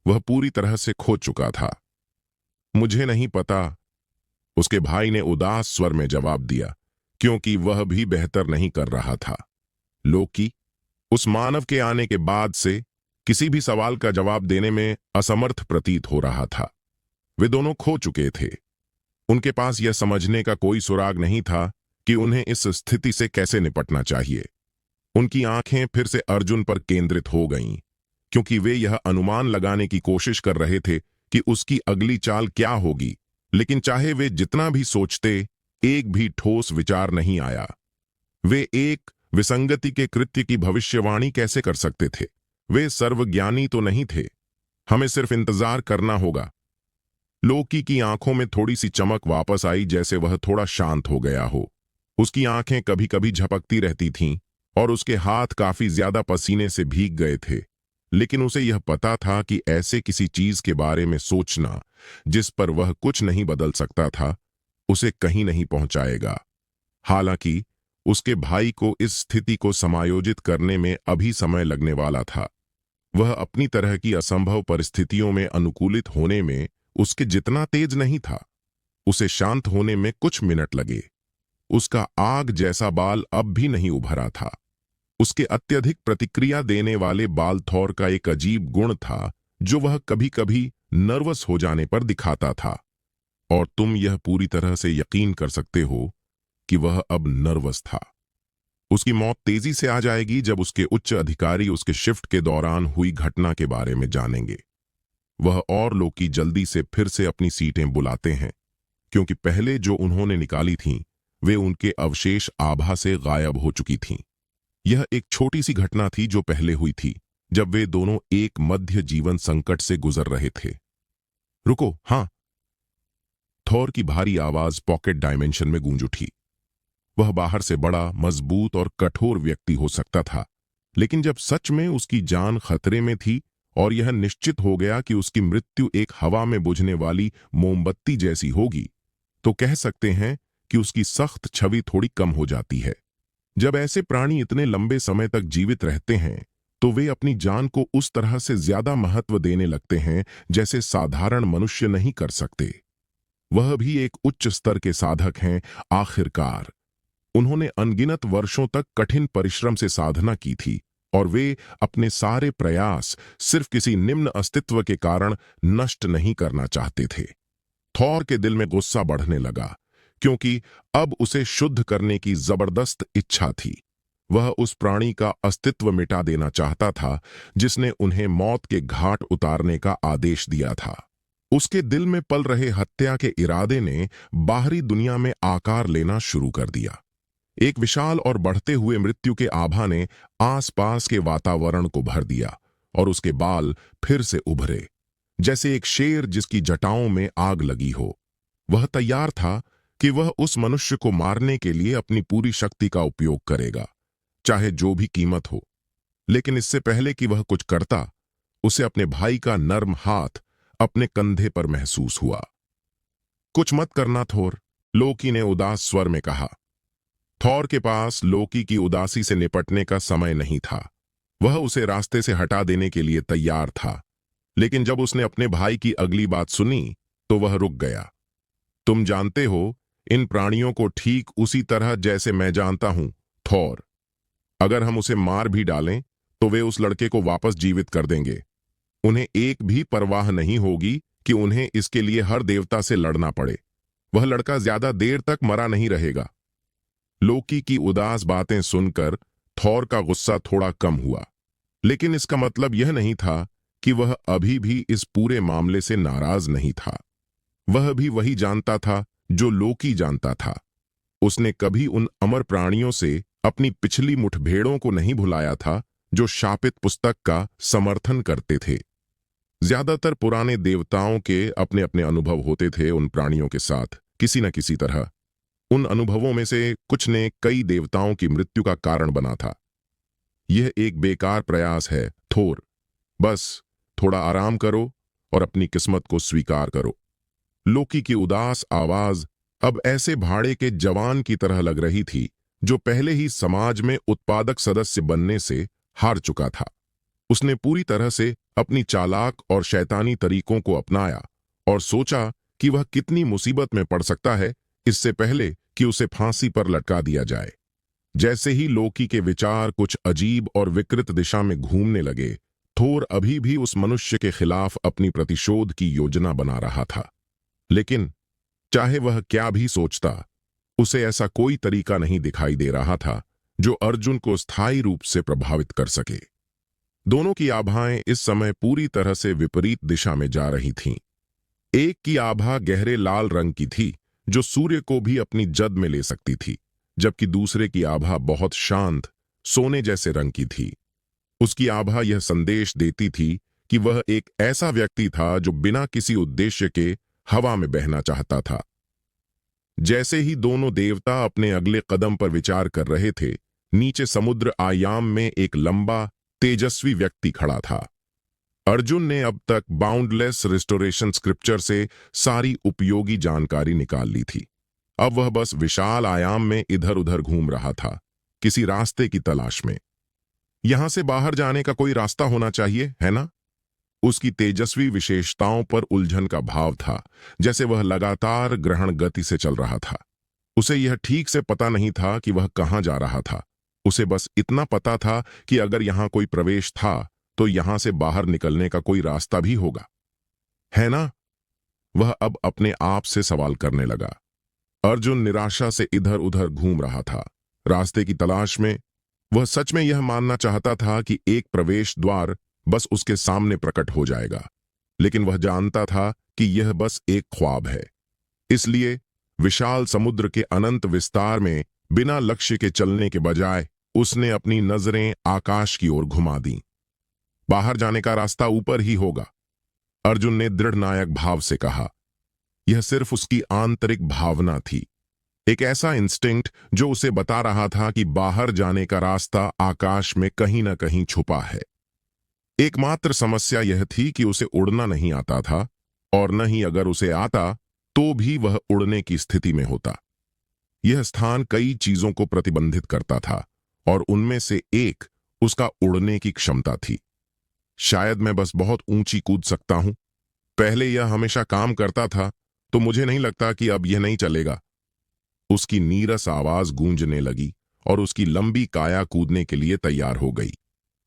Speaker 2: वह पूरी तरह से खो चुका था। मुझे नहीं पता, उसके भाई ने उदास स्वर में जवाब दिया, क्योंकि वह भी बेहतर नहीं कर रहा था। लोकी उस मानव के आने के बाद से किसी भी सवाल का जवाब देने में असमर्थ प्रतीत हो रहा था। वे दोनों खो चुके थे। उनके पास यह समझने का कोई सुराग नहीं था कि उन्हें इस स्थिति से कैसे निपटना चाहिए। उनकी आंखें फिर से अर्जुन पर केंद्रित हो गईं, क्योंकि वे यह अनुमान लगाने की कोशिश कर रहे थे कि उसकी अगली चाल क्या होगी। लेकिन चाहे वे जितना भी सोचते, एक भी ठोस विचार नहीं आया। वे एक विसंगति के कृत्य की भविष्यवाणी कैसे कर सकते थे? वे सर्वज्ञानी तो नहीं थे। हमें सिर्फ इंतजार करना होगा। लोकी की आंखों में थोड़ी सी चमक वापस आई, जैसे वह थोड़ा शांत हो गया हो। उसकी आंखें कभी कभी झपकती रहती थीं और उसके हाथ काफी ज्यादा पसीने से भीग गए थे। लेकिन उसे यह पता था कि ऐसे किसी चीज के बारे में सोचना जिस पर वह कुछ नहीं बदल सकता था, उसे कहीं नहीं पहुंचाएगा। हालांकि उसके भाई को इस स्थिति को समायोजित करने में अभी समय लगने वाला था। वह अपनी तरह की असंभव परिस्थितियों में अनुकूलित होने में उसके जितना तेज नहीं था। उसे शांत होने में कुछ मिनट लगे। उसका आग जैसा बाल अब भी नहीं उभरा था। उसके अत्यधिक प्रतिक्रिया देने वाले बाल थॉर का एक अजीब गुण था, जो वह कभी कभी नर्वस हो जाने पर दिखाता था। और तुम यह पूरी तरह से यकीन कर सकते हो कि वह अब नर्वस था। उसकी मौत तेजी से आ जाएगी जब उसके उच्च अधिकारी उसके शिफ्ट के दौरान हुई घटना के बारे में जानेंगे। वह और लोकी जल्दी से फिर से अपनी सीटें बुलाते हैं, क्योंकि पहले जो उन्होंने निकाली थीं, वे उनके अवशेष आभा से गायब हो चुकी थीं। यह एक छोटी सी घटना थी जो पहले हुई थी, जब वे दोनों एक मध्य जीवन संकट से गुजर रहे थे। रुको, हां। थॉर की भारी आवाज पॉकेट डायमेंशन में गूंज उठी। वह बाहर से बड़ा, मजबूत और कठोर व्यक्ति हो सकता था, लेकिन जब सच में उसकी जान खतरे में थी और यह निश्चित हो गया कि उसकी मृत्यु एक हवा में बुझने वाली मोमबत्ती जैसी होगी, तो कह सकते हैं कि उसकी सख्त छवि थोड़ी कम हो जाती है। जब ऐसे प्राणी इतने लंबे समय तक जीवित रहते हैं, तो वे अपनी जान को उस तरह से ज्यादा महत्व देने लगते हैं जैसे साधारण मनुष्य नहीं कर सकते। वह भी एक उच्च स्तर के साधक हैं। आखिरकार उन्होंने अनगिनत वर्षों तक कठिन परिश्रम से साधना की थी और वे अपने सारे प्रयास सिर्फ किसी निम्न अस्तित्व के कारण नष्ट नहीं करना चाहते थे। थॉर के दिल में गुस्सा बढ़ने लगा, क्योंकि अब उसे शुद्ध करने की जबरदस्त इच्छा थी। वह उस प्राणी का अस्तित्व मिटा देना चाहता था जिसने उन्हें मौत के घाट उतारने का आदेश दिया था। उसके दिल में पल रहे हत्या के इरादे ने बाहरी दुनिया में आकार लेना शुरू कर दिया। एक विशाल और बढ़ते हुए मृत्यु के आभा ने आसपास के वातावरण को भर दिया और उसके बाल फिर से उभरे, जैसे एक शेर जिसकी जटाओं में आग लगी हो। वह तैयार था कि वह उस मनुष्य को मारने के लिए अपनी पूरी शक्ति का उपयोग करेगा, चाहे जो भी कीमत हो। लेकिन इससे पहले कि वह कुछ करता, उसे अपने भाई का नर्म हाथ अपने कंधे पर महसूस हुआ। कुछ मत करना थोर, लोकी ने उदास स्वर में कहा। थॉर के पास लोकी की उदासी से निपटने का समय नहीं था। वह उसे रास्ते से हटा देने के लिए तैयार था, लेकिन जब उसने अपने भाई की अगली बात सुनी तो वह रुक गया। तुम जानते हो इन प्राणियों को ठीक उसी तरह जैसे मैं जानता हूं, थॉर। अगर हम उसे मार भी डालें तो वे उस लड़के को वापस जीवित कर देंगे। उन्हें एक भी परवाह नहीं होगी कि उन्हें इसके लिए हर देवता से लड़ना पड़े। वह लड़का ज्यादा देर तक मरा नहीं रहेगा। लोकी की उदास बातें सुनकर थॉर का गुस्सा थोड़ा कम हुआ, लेकिन इसका मतलब यह नहीं था कि वह अभी भी इस पूरे मामले से नाराज नहीं था। वह भी वही जानता था जो लोकी जानता था। उसने कभी उन अमर प्राणियों से अपनी पिछली मुठभेड़ों को नहीं भुलाया था जो शापित पुस्तक का समर्थन करते थे। ज्यादातर पुराने देवताओं के अपने अपने अनुभव होते थे उन प्राणियों के साथ, किसी न किसी तरह। उन अनुभवों में से कुछ ने कई देवताओं की मृत्यु का कारण बना था। यह एक बेकार प्रयास है, थोर। बस थोड़ा आराम करो और अपनी किस्मत को स्वीकार करो। लोकी की उदास आवाज अब ऐसे भाड़े के जवान की तरह लग रही थी जो पहले ही समाज में उत्पादक सदस्य बनने से हार चुका था। उसने पूरी तरह से अपनी चालाक और शैतानी तरीकों को अपनाया और सोचा कि वह कितनी मुसीबत में पड़ सकता है इससे पहले कि उसे फांसी पर लटका दिया जाए। जैसे ही लोकी के विचार कुछ अजीब और विकृत दिशा में घूमने लगे, थोर अभी भी उस मनुष्य के खिलाफ अपनी प्रतिशोध की योजना बना रहा था। लेकिन चाहे वह क्या भी सोचता, उसे ऐसा कोई तरीका नहीं दिखाई दे रहा था जो अर्जुन को स्थायी रूप से प्रभावित कर सके। दोनों की आभाएं इस समय पूरी तरह से विपरीत दिशा में जा रही थीं। एक की आभा गहरे लाल रंग की थी, जो सूर्य को भी अपनी जद में ले सकती थी, जबकि दूसरे की आभा बहुत शांत, सोने जैसे रंग की थी। उसकी आभा यह संदेश देती थी कि वह एक ऐसा व्यक्ति था जो बिना किसी उद्देश्य के हवा में बहना चाहता था। जैसे ही दोनों देवता अपने अगले कदम पर विचार कर रहे थे, नीचे समुद्र आयाम में एक लंबा, तेजस्वी व्यक्ति खड़ा था। अर्जुन ने अब तक बाउंडलेस रिस्टोरेशन स्क्रिप्चर से सारी उपयोगी जानकारी निकाल ली थी। अब वह बस विशाल आयाम में इधर उधर घूम रहा था, किसी रास्ते की तलाश में। यहां से बाहर जाने का कोई रास्ता होना चाहिए, है ना? उसकी तेजस्वी विशेषताओं पर उलझन का भाव था, जैसे वह लगातार ग्रहण गति से चल रहा था। उसे यह ठीक से पता नहीं था कि वह कहां जा रहा था। उसे बस इतना पता था कि अगर यहां कोई प्रवेश था तो यहां से बाहर निकलने का कोई रास्ता भी होगा, है ना? वह अब अपने आप से सवाल करने लगा। अर्जुन निराशा से इधर उधर घूम रहा था, रास्ते की तलाश में। वह सच में यह मानना चाहता था कि एक प्रवेश द्वार बस उसके सामने प्रकट हो जाएगा, लेकिन वह जानता था कि यह बस एक ख्वाब है। इसलिए विशाल समुद्र के अनंत विस्तार में बिना लक्ष्य के चलने के बजाय उसने अपनी नजरें आकाश की ओर घुमा दी। बाहर जाने का रास्ता ऊपर ही होगा, अर्जुन ने दृढ़नायक भाव से कहा। यह सिर्फ उसकी आंतरिक भावना थी, एक ऐसा इंस्टिंक्ट जो उसे बता रहा था कि बाहर जाने का रास्ता आकाश में कहीं ना कहीं छुपा है। एकमात्र समस्या यह थी कि उसे उड़ना नहीं आता था, और न ही अगर उसे आता तो भी वह उड़ने की स्थिति में होता। यह स्थान कई चीजों को प्रतिबंधित करता था, और उनमें से एक उसका उड़ने की क्षमता थी। शायद मैं बस बहुत ऊंची कूद सकता हूं। पहले यह हमेशा काम करता था, तो मुझे नहीं लगता कि अब यह नहीं चलेगा। उसकी नीरस आवाज गूंजने लगी और उसकी लंबी काया कूदने के लिए तैयार हो गई।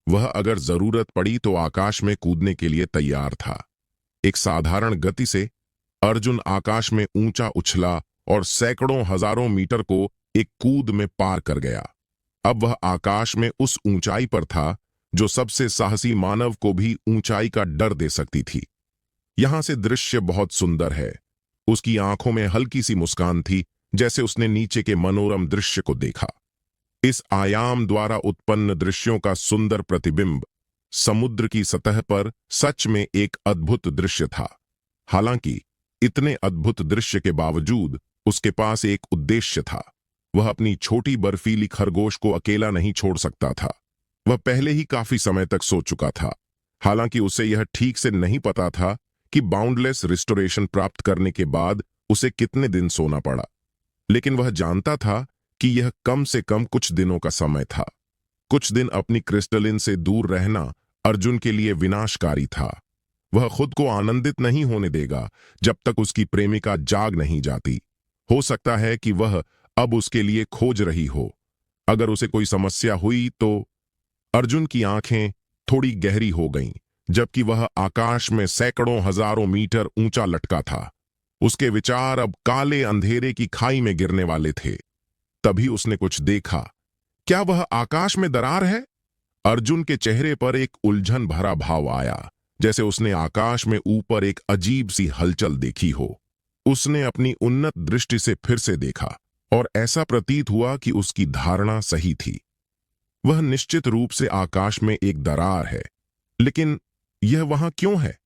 Speaker 2: वह अगर जरूरत पड़ी तो आकाश में कूदने के लिए तैयार था। एक साधारण गति से अर्जुन आकाश में ऊंचा उछला और सैकड़ों हजारों मीटर को एक कूद में पार कर गया। अब वह आकाश में उस ऊंचाई पर था जो सबसे साहसी मानव को भी ऊंचाई का डर दे सकती थी। यहां से दृश्य बहुत सुंदर है। उसकी आंखों में हल्की सी मुस्कान थी, जैसे उसने नीचे के मनोरम दृश्य को देखा। इस आयाम द्वारा उत्पन्न दृश्यों का सुंदर प्रतिबिंब समुद्र की सतह पर सच में एक अद्भुत दृश्य था। हालांकि इतने अद्भुत दृश्य के बावजूद उसके पास एक उद्देश्य था। वह अपनी छोटी बर्फीली खरगोश को अकेला नहीं छोड़ सकता था। वह पहले ही काफी समय तक सो चुका था। हालांकि उसे यह ठीक से नहीं पता था कि बाउंडलेस रिस्टोरेशन प्राप्त करने के बाद उसे कितने दिन सोना पड़ा, लेकिन वह जानता था कि यह कम से कम कुछ दिनों का समय था। कुछ दिन अपनी क्रिस्टलिन से दूर रहना अर्जुन के लिए विनाशकारी था। वह खुद को आनंदित नहीं होने देगा जब तक उसकी प्रेमिका जाग नहीं जाती। हो सकता है कि वह अब उसके लिए खोज रही हो। अगर उसे कोई समस्या हुई तो अर्जुन की आंखें थोड़ी गहरी हो गईं, जबकि वह आकाश में सैकड़ों हजारों मीटर ऊंचा लटका था। उसके विचार अब काले अंधेरे की खाई में गिरने वाले थे। तभी उसने कुछ देखा। क्या वह आकाश में दरार है? अर्जुन के चेहरे पर एक उलझन भरा भाव आया, जैसे उसने आकाश में ऊपर एक अजीब सी हलचल देखी हो। उसने अपनी उन्नत दृष्टि से फिर से देखा और ऐसा प्रतीत हुआ कि उसकी धारणा सही थी। वह निश्चित रूप से आकाश में एक दरार है, लेकिन यह वहां क्यों है?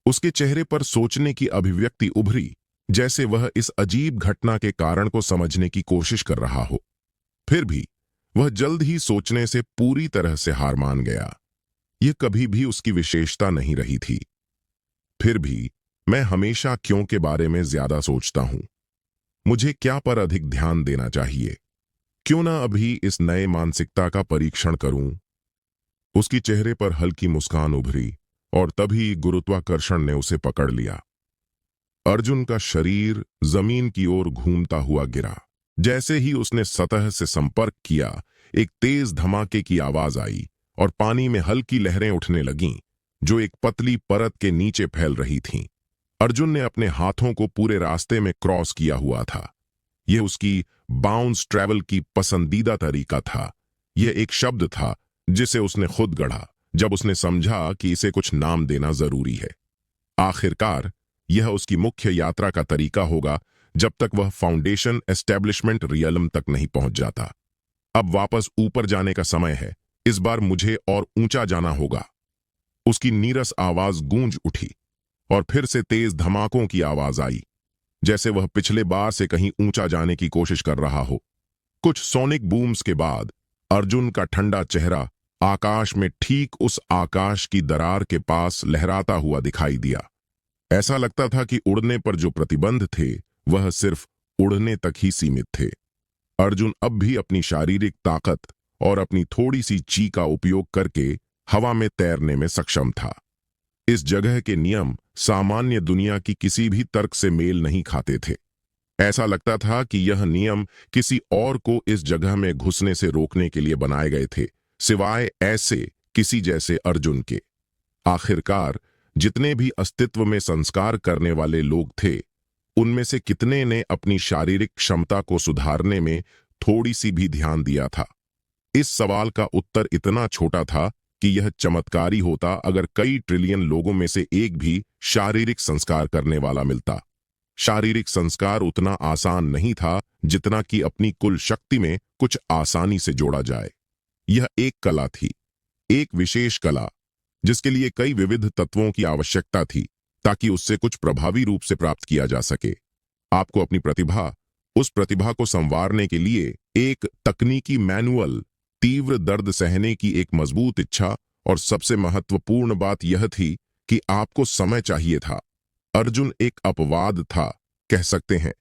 Speaker 2: उसके चेहरे पर सोचने की अभिव्यक्ति उभरी, जैसे वह इस अजीब घटना के कारण को समझने की कोशिश कर रहा हो। फिर भी वह जल्द ही सोचने से पूरी तरह से हार मान गया। यह कभी भी उसकी विशेषता नहीं रही थी। फिर भी मैं हमेशा क्यों के बारे में ज्यादा सोचता हूं। मुझे क्या पर अधिक ध्यान देना चाहिए? क्यों ना अभी इस नए मानसिकता का परीक्षण करूं? उसकी चेहरे पर हल्की मुस्कान उभरी और तभी गुरुत्वाकर्षण ने उसे पकड़ लिया। अर्जुन का शरीर जमीन की ओर घूमता हुआ गिरा। जैसे ही उसने सतह से संपर्क किया, एक तेज धमाके की आवाज आई और पानी में हल्की लहरें उठने लगीं, जो एक पतली परत के नीचे फैल रही थीं। अर्जुन ने अपने हाथों को पूरे रास्ते में क्रॉस किया हुआ था। यह उसकी बाउंस ट्रैवल की पसंदीदा तरीका था। यह एक शब्द था जिसे उसने खुद गढ़ा जब उसने समझा कि इसे कुछ नाम देना जरूरी है। आखिरकार यह उसकी मुख्य यात्रा का तरीका होगा जब तक वह फाउंडेशन एस्टेब्लिशमेंट रियलम तक नहीं पहुंच जाता। अब वापस ऊपर जाने का समय है। इस बार मुझे और ऊंचा जाना होगा। उसकी नीरस आवाज गूंज उठी और फिर से तेज धमाकों की आवाज आई, जैसे वह पिछले बार से कहीं ऊंचा जाने की कोशिश कर रहा हो। कुछ सोनिक बूम्स के बाद अर्जुन का ठंडा चेहरा आकाश में ठीक उस आकाश की दरार के पास लहराता हुआ दिखाई दिया। ऐसा लगता था कि उड़ने पर जो प्रतिबंध थे वह सिर्फ उड़ने तक ही सीमित थे। अर्जुन अब भी अपनी शारीरिक ताकत और अपनी थोड़ी सी ची का उपयोग करके हवा में तैरने में सक्षम था। इस जगह के नियम सामान्य दुनिया की किसी भी तर्क से मेल नहीं खाते थे। ऐसा लगता था कि यह नियम किसी और को इस जगह में घुसने से रोकने के लिए बनाए गए थे, सिवाय ऐसे किसी जैसे अर्जुन के। आखिरकार जितने भी अस्तित्व में संस्कार करने वाले लोग थे, उनमें से कितने ने अपनी शारीरिक क्षमता को सुधारने में थोड़ी सी भी ध्यान दिया था? इस सवाल का उत्तर इतना छोटा था कि यह चमत्कारी होता अगर कई ट्रिलियन लोगों में से एक भी शारीरिक संस्कार करने वाला मिलता। शारीरिक संस्कार उतना आसान नहीं था जितना कि अपनी कुल शक्ति में कुछ आसानी से जोड़ा जाए। यह एक कला थी, एक विशेष कला, जिसके लिए कई विविध तत्वों की आवश्यकता थी ताकि उससे कुछ प्रभावी रूप से प्राप्त किया जा सके। आपको अपनी प्रतिभा, उस प्रतिभा को संवारने के लिए एक तकनीकी मैनुअल, तीव्र दर्द सहने की एक मजबूत इच्छा और सबसे महत्वपूर्ण बात यह थी कि आपको समय चाहिए था। अर्जुन एक अपवाद था, कह सकते हैं।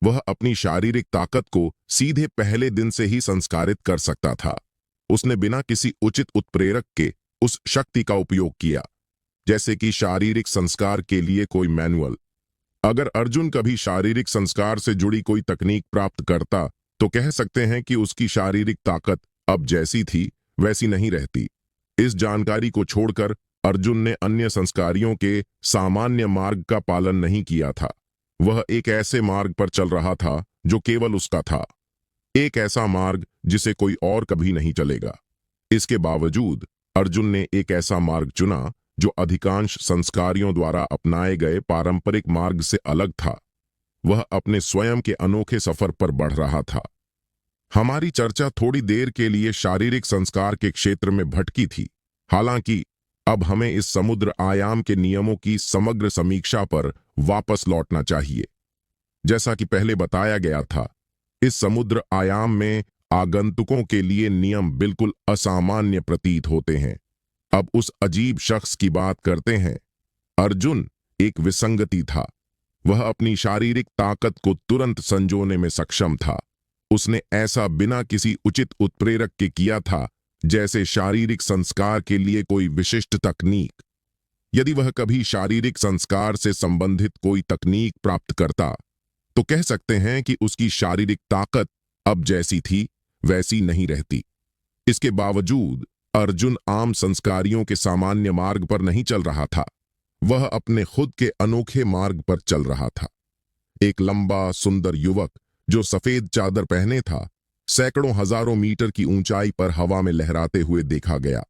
Speaker 2: वह अपनी शारीरिक ताकत को सीधे पहले दिन से ही संस्कारित कर सकता था। उसने बिना किसी उचित उत्प्रेरक के उस शक्ति का उपयोग किया, जैसे कि शारीरिक संस्कार के लिए कोई मैनुअल। अगर अर्जुन कभी शारीरिक संस्कार से जुड़ी कोई तकनीक प्राप्त करता तो कह सकते हैं कि उसकी शारीरिक ताकत अब जैसी थी वैसी नहीं रहती। इस जानकारी को छोड़कर अर्जुन ने अन्य संस्कारियों के सामान्य मार्ग का पालन नहीं किया था। वह एक ऐसे मार्ग पर चल रहा था जो केवल उसका था, एक ऐसा मार्ग जिसे कोई और कभी नहीं चलेगा। इसके बावजूद अर्जुन ने एक ऐसा मार्ग चुना जो अधिकांश संस्कारियों द्वारा अपनाए गए पारंपरिक मार्ग से अलग था। वह अपने स्वयं के अनोखे सफर पर बढ़ रहा था। हमारी चर्चा थोड़ी देर के लिए शारीरिक संस्कार के क्षेत्र में भटकी थी। हालांकि अब हमें इस समुद्र आयाम के नियमों की समग्र समीक्षा पर वापस लौटना चाहिए। जैसा कि पहले बताया गया था, इस समुद्र आयाम में आगंतुकों के लिए नियम बिल्कुल असामान्य प्रतीत होते हैं। अब उस अजीब शख्स की बात करते हैं। अर्जुन एक विसंगति था। वह अपनी शारीरिक ताकत को तुरंत संजोने में सक्षम था। उसने ऐसा बिना किसी उचित उत्प्रेरक के किया था, जैसे शारीरिक संस्कार के लिए कोई विशिष्ट तकनीक। यदि वह कभी शारीरिक संस्कार से संबंधित कोई तकनीक प्राप्त करता तो कह सकते हैं कि उसकी शारीरिक ताकत अब जैसी थी वैसी नहीं रहती। इसके बावजूद अर्जुन आम संस्कारियों के सामान्य मार्ग पर नहीं चल रहा था। वह अपने खुद के अनोखे मार्ग पर चल रहा था। एक लंबा सुंदर युवक जो सफेद चादर पहने था, सैकड़ों हजारों मीटर की ऊंचाई पर हवा में लहराते हुए देखा गया।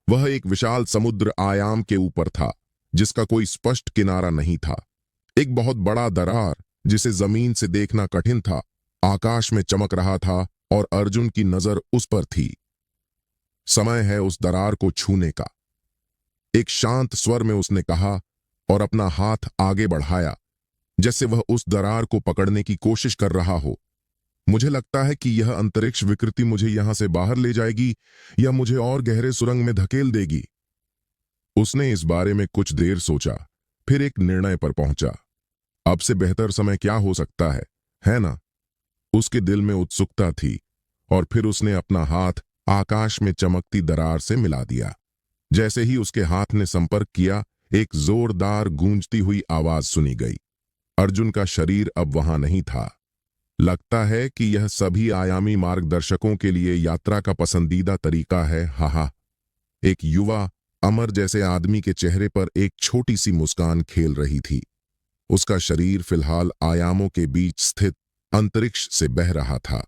Speaker 2: वह एक विशाल समुद्र आयाम के ऊपर था जिसका कोई स्पष्ट किनारा नहीं था। एक बहुत बड़ा दरार जिसे जमीन से देखना कठिन था, आकाश में चमक रहा था और अर्जुन की नजर उस पर थी। समय है उस दरार को छूने का, एक शांत स्वर में उसने कहा और अपना हाथ आगे बढ़ाया, जैसे वह उस दरार को पकड़ने की कोशिश कर रहा हो। मुझे लगता है कि यह अंतरिक्ष विकृति मुझे यहां से बाहर ले जाएगी या मुझे और गहरे सुरंग में धकेल देगी। उसने इस बारे में कुछ देर सोचा, फिर एक निर्णय पर पहुंचा। अब से बेहतर समय क्या हो सकता है ना? उसके दिल में उत्सुकता थी और फिर उसने अपना हाथ आकाश में चमकती दरार से मिला दिया। जैसे ही उसके हाथ ने संपर्क किया, एक जोरदार गूंजती हुई आवाज सुनी गई। अर्जुन का शरीर अब वहां नहीं था। लगता है कि यह सभी आयामी मार्गदर्शकों के लिए यात्रा का पसंदीदा तरीका है। हा। एक युवा अमर जैसे आदमी के चेहरे पर एक छोटी सी मुस्कान खेल रही थी। उसका शरीर फिलहाल आयामों के बीच स्थित अंतरिक्ष से बह रहा था।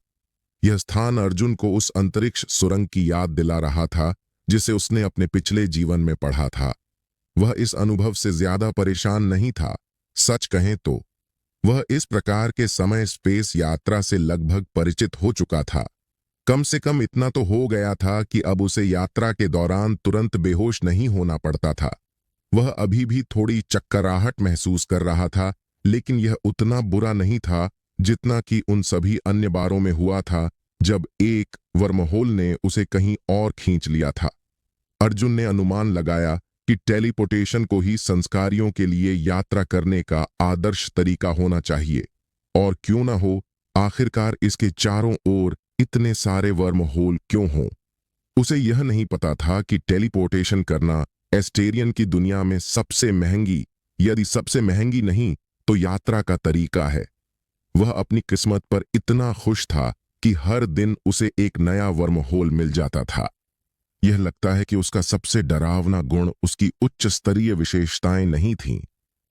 Speaker 2: यह स्थान अर्जुन को उस अंतरिक्ष सुरंग की याद दिला रहा था जिसे उसने अपने पिछले जीवन में पढ़ा था। वह इस अनुभव से ज्यादा परेशान नहीं था। सच कहें तो वह इस प्रकार के समय स्पेस यात्रा से लगभग परिचित हो चुका था। कम से कम इतना तो हो गया था कि अब उसे यात्रा के दौरान तुरंत बेहोश नहीं होना पड़ता था। वह अभी भी थोड़ी चक्कराहट महसूस कर रहा था, लेकिन यह उतना बुरा नहीं था जितना कि उन सभी अन्य बारों में हुआ था जब एक वर्महोल ने उसे कहीं और खींच लिया था। अर्जुन ने अनुमान लगाया कि टेलीपोर्टेशन को ही संस्कारियों के लिए यात्रा करने का आदर्श तरीका होना चाहिए। और क्यों ना हो, आखिरकार इसके चारों ओर इतने सारे वर्महोल क्यों हों? उसे यह नहीं पता था कि टेलीपोर्टेशन करना एस्टेरियन की दुनिया में सबसे महंगी, यदि सबसे महंगी नहीं तो यात्रा का तरीका है। वह अपनी किस्मत पर इतना खुश था कि हर दिन उसे एक नया वर्महोल मिल जाता था। यह लगता है कि उसका सबसे डरावना गुण उसकी उच्च स्तरीय विशेषताएं नहीं थीं,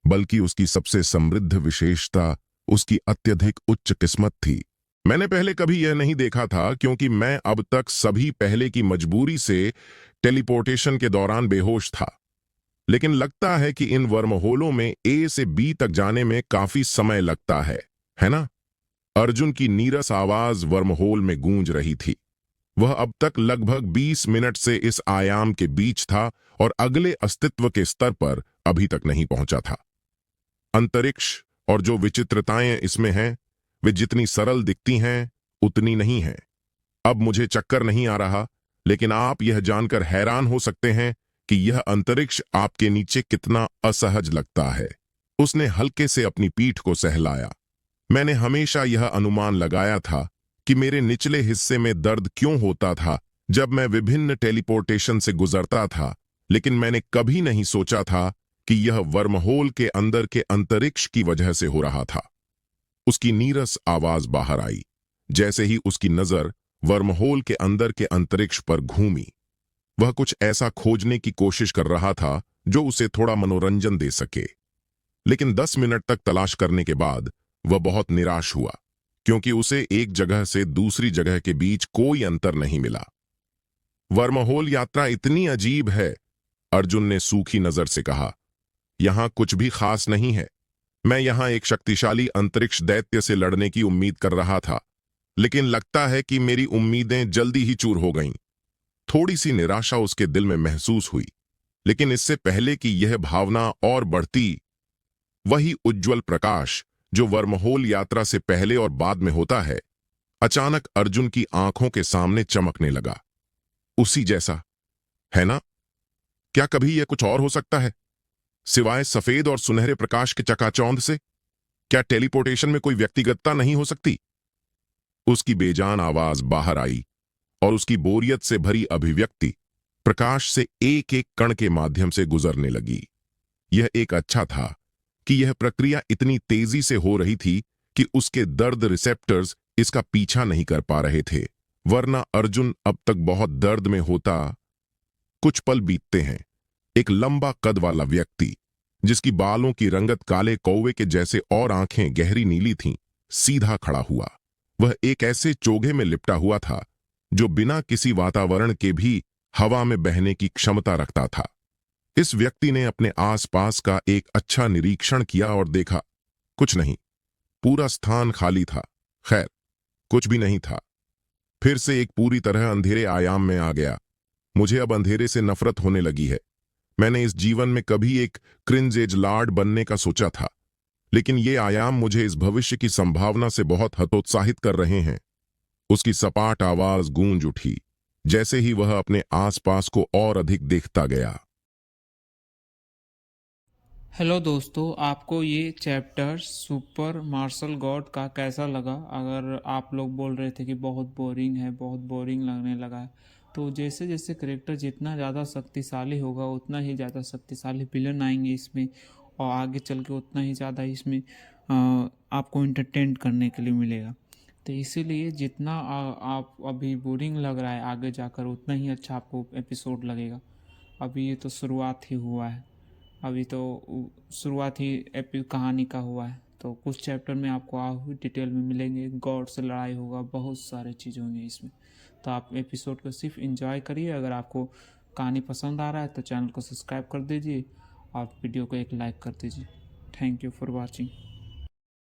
Speaker 2: बल्कि उसकी सबसे समृद्ध विशेषता उसकी अत्यधिक उच्च किस्मत थी। मैंने पहले कभी यह नहीं देखा था क्योंकि मैं अब तक सभी पहले की मजबूरी से टेलीपोर्टेशन के दौरान बेहोश था। लेकिन लगता है कि इन वर्महोलों में ए से बी तक जाने में काफी समय लगता है ना? अर्जुन की नीरस आवाज वर्महोल में गूंज रही थी। वह अब तक लगभग 20 मिनट से इस आयाम के बीच था और अगले अस्तित्व के स्तर पर अभी तक नहीं पहुंचा था। अंतरिक्ष और जो विचित्रताएं इसमें हैं, वे जितनी सरल दिखती हैं उतनी नहीं हैं। अब मुझे चक्कर नहीं आ रहा, लेकिन आप यह जानकर हैरान हो सकते हैं कि यह अंतरिक्ष आपके नीचे कितना असहज लगता है। उसने हल्के से अपनी पीठ को सहलाया। मैंने हमेशा यह अनुमान लगाया था कि मेरे निचले हिस्से में दर्द क्यों होता था जब मैं विभिन्न टेलीपोर्टेशन से गुजरता था, लेकिन मैंने कभी नहीं सोचा था कि यह वर्महोल के अंदर के अंतरिक्ष की वजह से हो रहा था। उसकी नीरस आवाज बाहर आई जैसे ही उसकी नजर वर्महोल के अंदर के अंतरिक्ष पर घूमी। वह कुछ ऐसा खोजने की कोशिश कर रहा था जो उसे थोड़ा मनोरंजन दे सके। लेकिन 10 मिनट तक तलाश करने के बाद वह बहुत निराश हुआ, क्योंकि उसे एक जगह से दूसरी जगह के बीच कोई अंतर नहीं मिला। वर्महोल यात्रा इतनी अजीब है, अर्जुन ने सूखी नजर से कहा। यहां कुछ भी खास नहीं है। मैं यहां एक शक्तिशाली अंतरिक्ष दैत्य से लड़ने की उम्मीद कर रहा था, लेकिन लगता है कि मेरी उम्मीदें जल्दी ही चूर हो गईं। थोड़ी सी निराशा उसके दिल में महसूस हुई, लेकिन इससे पहले कि यह भावना और बढ़ती, वही उज्ज्वल प्रकाश जो वर्महोल यात्रा से पहले और बाद में होता है, अचानक अर्जुन की आंखों के सामने चमकने लगा। उसी जैसा, है ना? क्या कभी यह कुछ और हो सकता है सिवाय सफेद और सुनहरे प्रकाश के चकाचौंध से? क्या टेलीपोर्टेशन में कोई व्यक्तिगतता नहीं हो सकती? उसकी बेजान आवाज बाहर आई और उसकी बोरियत से भरी अभिव्यक्ति प्रकाश से एक एक कण के माध्यम से गुजरने लगी। यह एक अच्छा था कि यह प्रक्रिया इतनी तेजी से हो रही थी कि उसके दर्द रिसेप्टर्स इसका पीछा नहीं कर पा रहे थे, वरना अर्जुन अब तक बहुत दर्द में होता। कुछ पल बीतते हैं। एक लंबा कद वाला व्यक्ति, जिसकी बालों की रंगत काले कौवे के जैसे और आंखें गहरी नीली थीं, सीधा खड़ा हुआ। वह एक ऐसे चोगे में लिपटा हुआ था जो बिना किसी वातावरण के भी हवा में बहने की क्षमता रखता था। इस व्यक्ति ने अपने आसपास का एक अच्छा निरीक्षण किया और देखा, कुछ नहीं, पूरा स्थान खाली था। खैर, कुछ भी नहीं था। फिर से एक पूरी तरह अंधेरे आयाम में आ गया। मुझे अब अंधेरे से नफरत होने लगी है। मैंने इस जीवन में कभी एक क्रिंज एज लॉर्ड बनने का सोचा था, लेकिन ये आयाम मुझे इस भविष्य की संभावना से बहुत हतोत्साहित कर रहे हैं। उसकी सपाट आवाज गूंज उठी जैसे ही वह अपने आसपास को और अधिक देखता गया।
Speaker 1: हेलो दोस्तों, आपको ये चैप्टर सुपर मार्शल गॉड का कैसा लगा? अगर आप लोग बोल रहे थे कि बहुत बोरिंग है, बहुत बोरिंग लगने लगा है, तो जैसे जैसे करेक्टर जितना ज़्यादा शक्तिशाली होगा उतना ही ज़्यादा शक्तिशाली विलन आएंगे इसमें, और आगे चल के उतना ही ज़्यादा इसमें आपको इंटरटेन करने के लिए मिलेगा। तो इसीलिए जितना आप अभी बोरिंग लग रहा है, आगे जाकर उतना ही अच्छा आपको एपिसोड लगेगा। अभी ये तो शुरुआत ही हुआ है। अभी तो शुरुआत ही कहानी का हुआ है, तो कुछ चैप्टर में आपको और डिटेल में मिलेंगे, गॉड से लड़ाई होगा, बहुत सारे चीज़ होंगे इसमें। तो आप एपिसोड को सिर्फ एंजॉय करिए। अगर आपको कहानी पसंद आ रहा है तो चैनल को सब्सक्राइब कर दीजिए और वीडियो को एक लाइक कर दीजिए। Thank you for watching.